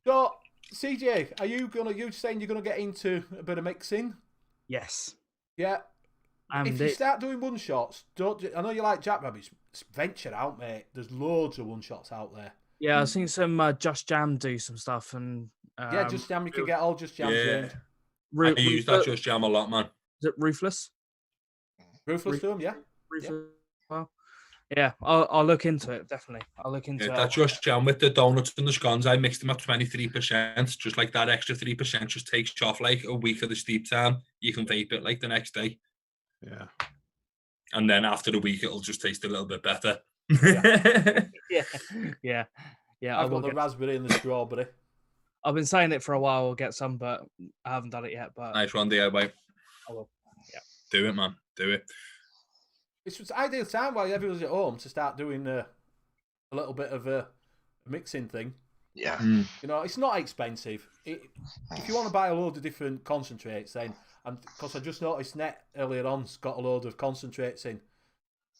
So, CJ, are you saying you're gonna get into a bit of mixing? Yes. Yeah. And If you start doing one shots, I know you like Jackrabbits. Venture out, mate. There's loads of one shots out there. yeah, I've seen some Just Jam do some stuff, and Yeah, Just Jam. You can get all Just Jam Yeah. tuned. I use that Just Jam a lot, man. Is it Ruthless? Ruthless to them, yeah. Ruthless. Well, yeah, I'll look into it definitely. I'll look into Yeah, it. that Just Jam with the donuts and the scones, I mixed them at 23%. Just like that extra 3% just takes you off like a week of the steep time. You can vape it like the next day. Yeah. And then after the week, it'll just taste a little bit better. yeah. I I've will got the get- raspberry and the strawberry. I've been saying it for a while. I'll get some, but I haven't done it yet. But Nice one, DIY. I will. Yeah. Do it, man. Do it. It's just ideal time while everyone's at home to start doing a little bit of a mixing thing. Yeah. You know, it's not expensive. If you want to buy a load of different concentrates, then, because I just noticed Net earlier on's got a load of concentrates in.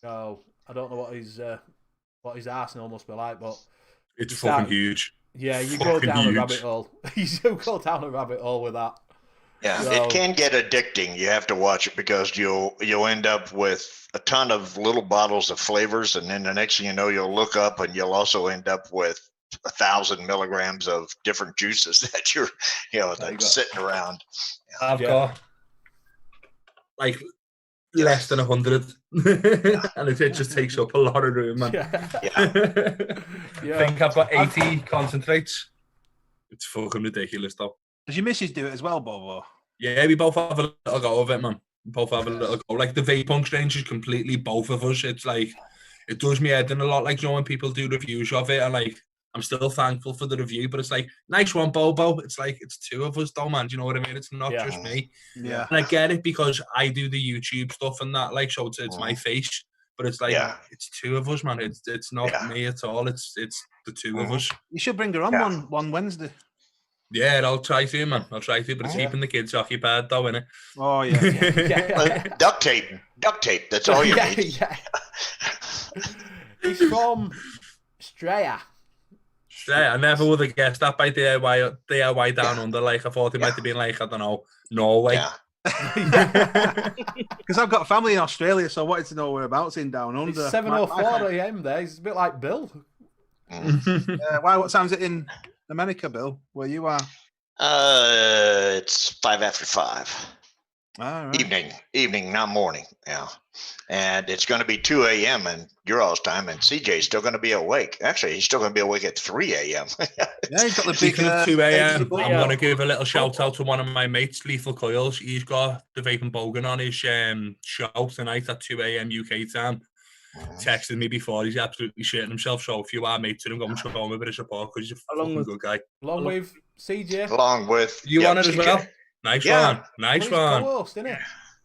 So I don't know what his arsenal must be like, but It's You fucking start- huge. yeah, you go Fucking down huge. a rabbit hole. You do go down a rabbit hole with that. Yeah, So- it can get addicting. You have to watch it because you'll end up with a ton of little bottles of flavors, and then the next thing you know, you'll look up and you'll also end up with 1,000 milligrams of different juices that you're, like sitting around. I've Yeah. got like less than 100. And it just takes up a lot of room, man. Yeah. I Yeah. think I've got 80 concentrates. It's fucking ridiculous, though. Does your missus do it as well, Bobo? Yeah, we both have a little go of it, man. We both have a little go. Like the vape punk range is completely both of us. It's like, it does me head in a lot. Like, when people do reviews of it, and like, I'm still thankful for the review, but it's like, nice one, Bobo. It's like, it's two of us, though, man. Do you know what I mean? It's not Yeah. just me. Yeah. And I get it because I do the YouTube stuff and that, like, so it's my face. But it's like, Yeah. it's two of us, man. It's not Yeah. me at all. It's the two of us. You should bring her on Yeah. one Wednesday. Yeah, I'll try to, man. I'll try to, but it's Yeah. keeping the kids occupied, though, innit? Oh, yeah. Yeah. Duct tape. That's all you yeah, need. yeah. He's from Straya. Yeah, I never would have guessed that by DIY down Yeah. under. Like, I thought it might have been like, I don't know, Norway. Yeah. Because I've got family in Australia, so I wanted to know whereabouts in down under. It's 7:04 a.m. there. He's a bit like Bill. What time's it in America, Bill? Where you are? It's 5 after 5. All right. Evening, not morning. Yeah. And it's going to be 2 a.m. in your all's time, and CJ's still going to be awake. Actually, he's still going to be awake at 3 a.m. Yeah, he's got the big. Speaking of 2 a.m., I'm yeah. going to give a little shout out to one of my mates, Lethal Coils. He's got the Vaping Bogan on his show tonight at 2 a.m. UK time. Texted me before. He's absolutely shitting himself. So if you are mates with him, go and show him a bit of support because he's a Along fucking with- good guy. Along with CJ. along with You yep, on it as CJ. well? Nice Yeah. one. Nice He's one. co-host, isn't he?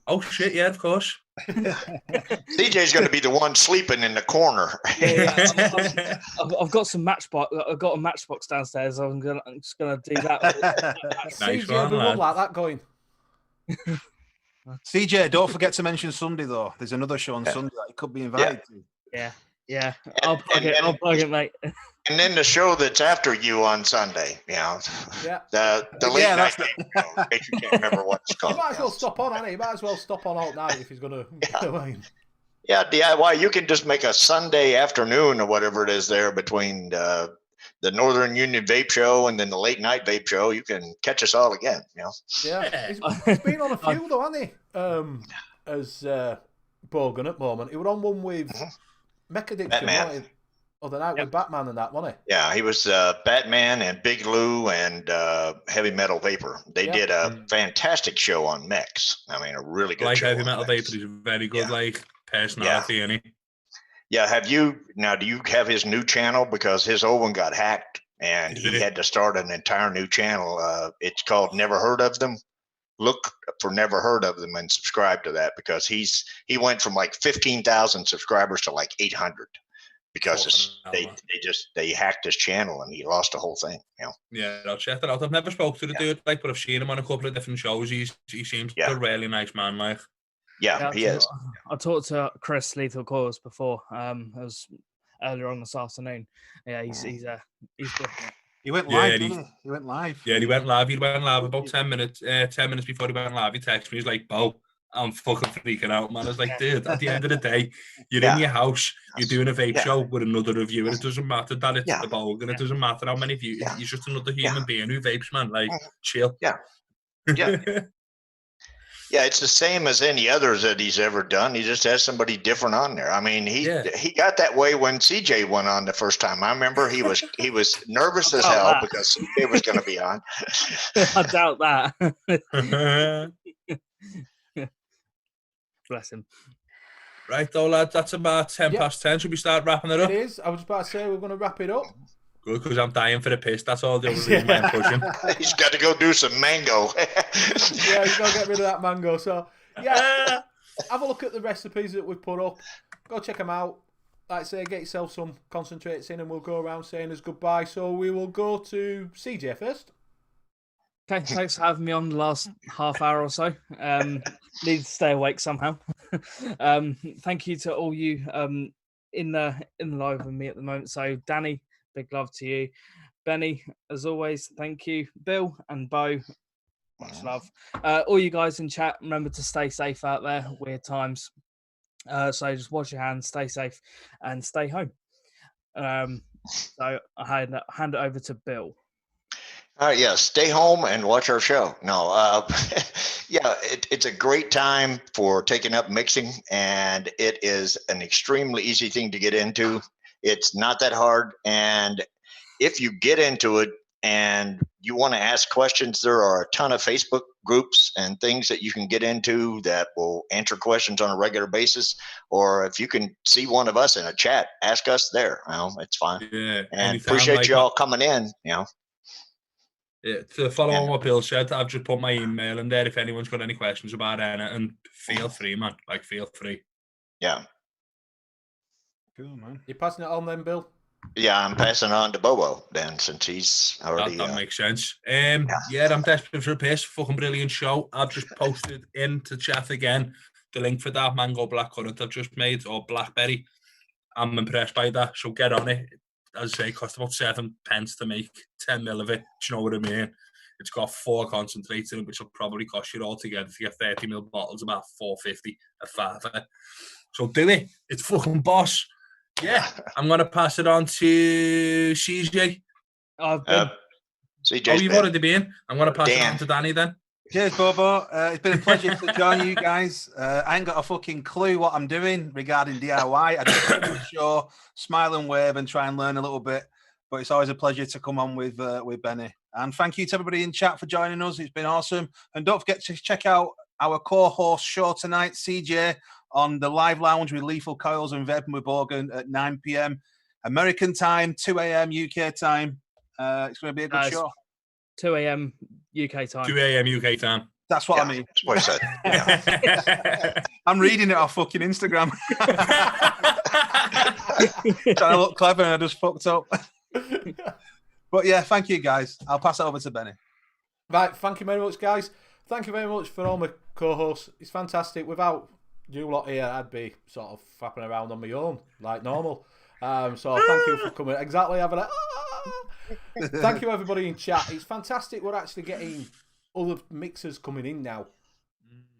Oh, shit. Yeah, of course. CJ's going to be the one sleeping in the corner. I've got some Matchbox. I've got a Matchbox downstairs. I'm just gonna do that. Nice CJ, one, everyone lad. like that going. CJ, don't forget to mention Sunday though. There's another show on Sunday that you could be invited to. Yeah. I'll plug it, mate. And then the show that's after you on Sunday, Yeah. the late Yeah, night that's game show, in case you can't remember what it's He called. might as well stop on, hasn't he? He might as well stop on all night if he's going to go in. Yeah, DIY. You can just make a Sunday afternoon or whatever it is there between the Northern Union Vape Show and then the late night Vape Show. You can catch us all again. Yeah. He's been on a few, though, hasn't he? As Bogan at the moment. He was on one with Mech Addiction, Batman. wasn't he? Other night with Batman and that, wasn't Yeah, he was Batman and Big Lou and Heavy Metal Vapor. They did a fantastic show on mechs. I mean, a really good Like show. Heavy on Metal mechs. Vapor, he's a very good, Yeah. like, personality, and Yeah, do you have his new channel? Because his old one got hacked and he had to start an entire new channel. It's called Never Heard of Them. Look for Never Heard of Them and subscribe to that because he went from like 15,000 subscribers to like 800 because they hacked his channel and he lost the whole thing. Yeah, I'll check that out. I've never spoke to the dude, like, but I've seen him on a couple of different shows. He seems a really nice man, like. Yeah, he is. I talked to Chris Lethal Coils before. It was earlier on this afternoon. Yeah, he's brilliant. He went live, didn't he? He went live. Yeah, he went live. He went live about 10 minutes. 10 minutes before he went live, he texted me. He's like, "Bo, I'm fucking freaking out, man." I was like, "Dude, at the end of the day, you're in your house. You're doing a vape show with another reviewer. It doesn't matter that it's the Bogan, and it doesn't matter how many views. You're just another human being who vapes, man. Like, chill." Yeah. Yeah, it's the same as any others that he's ever done. He just has somebody different on there. I mean, he got that way when CJ went on the first time. I remember he was nervous as hell because CJ was going to be on. I doubt that. Bless him. Right, though, lad, that's about 10 past 10. Should we start wrapping it up? It is. I was about to say we're going to wrap it up. Good, because I'm dying for a piss. That's all the other reason I'm pushing. He's got to go do some mango. Yeah, he's got to get rid of that mango. So, yeah, have a look at the recipes that we've put up. Go check them out. Like I say, get yourself some concentrates in and we'll go around saying us goodbye. So we will go to CJ first. Okay, thanks for having me on the last half hour or so. Need to stay awake somehow. Thank you to all you in the live with me at the moment. So Danny, big love to you. Benny, as always, thank you. Bill and Bo, much love. All you guys in chat, remember to stay safe out there. Weird times. So just wash your hands, stay safe, and stay home. So I hand it over to Bill. All right, yeah, stay home and watch our show. No, it's a great time for taking up mixing, and it is an extremely easy thing to get into. It's not that hard, and if you get into it and you want to ask questions, there are a ton of Facebook groups and things that you can get into that will answer questions on a regular basis. Or if you can see one of us in a chat, ask us there. It's fine. Yeah, and appreciate you all coming in. Yeah, to follow on what Bill said, I've just put my email in there. If anyone's got any questions about anything, feel free, man. Like, feel free. Yeah. Cool, man. You passing it on then, Bill? Yeah, I'm passing on to Bobo then, since he's already. That makes sense. Yeah, I'm desperate for a piss. Fucking brilliant show. I've just posted into chat again the link for that mango blackcurrant I've just made, or blackberry. I'm impressed by that, so get on it. As I say, it cost about 7 pence to make 10 mil of it. Do you know what I mean? It's got 4 concentrates in it, which will probably cost you altogether to get 30 mil bottles about $4.50 at Farther. So do it. It's fucking boss. Yeah, I'm going to pass it on to CJ. I've been. CJ's you've already been. I'm going to pass it on to Danny then. Cheers, Bobo. It's been a pleasure to join you guys. I ain't got a fucking clue what I'm doing regarding DIY. I just come to the show, smile and wave and try and learn a little bit. But it's always a pleasure to come on with Benny. And thank you to everybody in chat for joining us. It's been awesome. And don't forget to check out our co-host show tonight, CJ, on the live lounge with Lethal Coils and Vaping with Bogan at 9 p.m. American time, 2 a.m. UK time. It's going to be a good show. 2 a.m. UK time. 2 a.m. UK time. That's what I mean. That's what I said. Yeah. I'm reading it off fucking Instagram. Trying to look clever and I just fucked up. But yeah, thank you guys. I'll pass it over to Benny. Right, thank you very much, guys. Thank you very much for all my co-hosts. It's fantastic. Without you lot here, I'd be sort of fapping around on my own, like normal. So thank you for coming. Exactly, having a... Thank you, everybody in chat. It's fantastic. We're actually getting other mixers coming in now.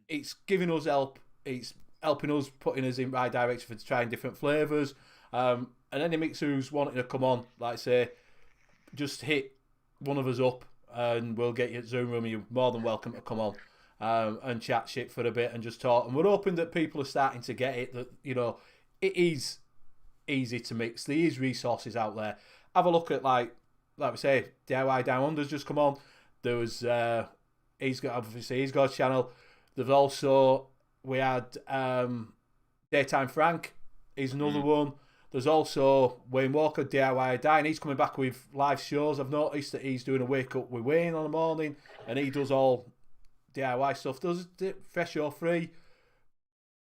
It's giving us help. It's helping us, putting us in the right direction for trying different flavours. And any mixer who's wanting to come on, like I say, just hit one of us up and we'll get you at Zoom room. You're more than welcome to come on and chat shit for a bit and just talk. And we're hoping that people are starting to get it, that, you know, it is easy to mix. There is resources out there. Have a look at, like we say, DIY Down Under's just come on. There was, he's got a channel. There's also, we had Daytime Frank, he's another one. There's also Wayne Walker, DIY Dying. He's coming back with live shows. I've noticed that he's doing a wake up with Wayne on the morning, and he does all DIY stuff. There's Fresh or Free.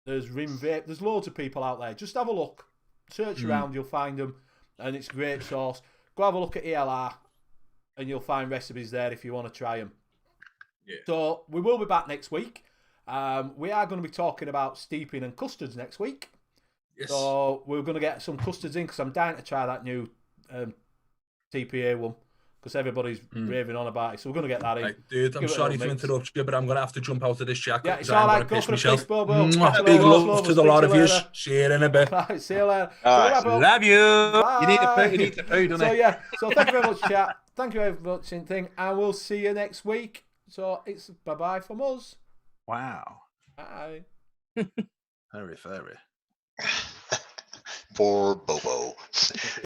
There's Rim Vape. There's loads of people out there. Just have a look. Search around, you'll find them, and it's great sauce. Go have a look at ELR, and you'll find recipes there if you want to try them. Yeah. So we will be back next week. We are going to be talking about steeping and custards next week. Yes. So we're going to get some custards in because I'm dying to try that new TPA one because everybody's raving on about it. So we're going to get that in. Right, dude, I'm Give it a sorry little to mix. interrupt you, but I'm going to have to jump out of this chat. Yeah, it's 'cause I'm all gonna right. Go piss for a myself. piss, Bobo. Big love to the lot of you. See you in a bit. Right, see you later. All right. Love you. Bye. You need the food. You need the food, don't So you? yeah, so thank you very much, chat. Thank you very much, and we'll see you next week. So it's bye-bye from us. Wow. Bye. Very, very. For Bobo.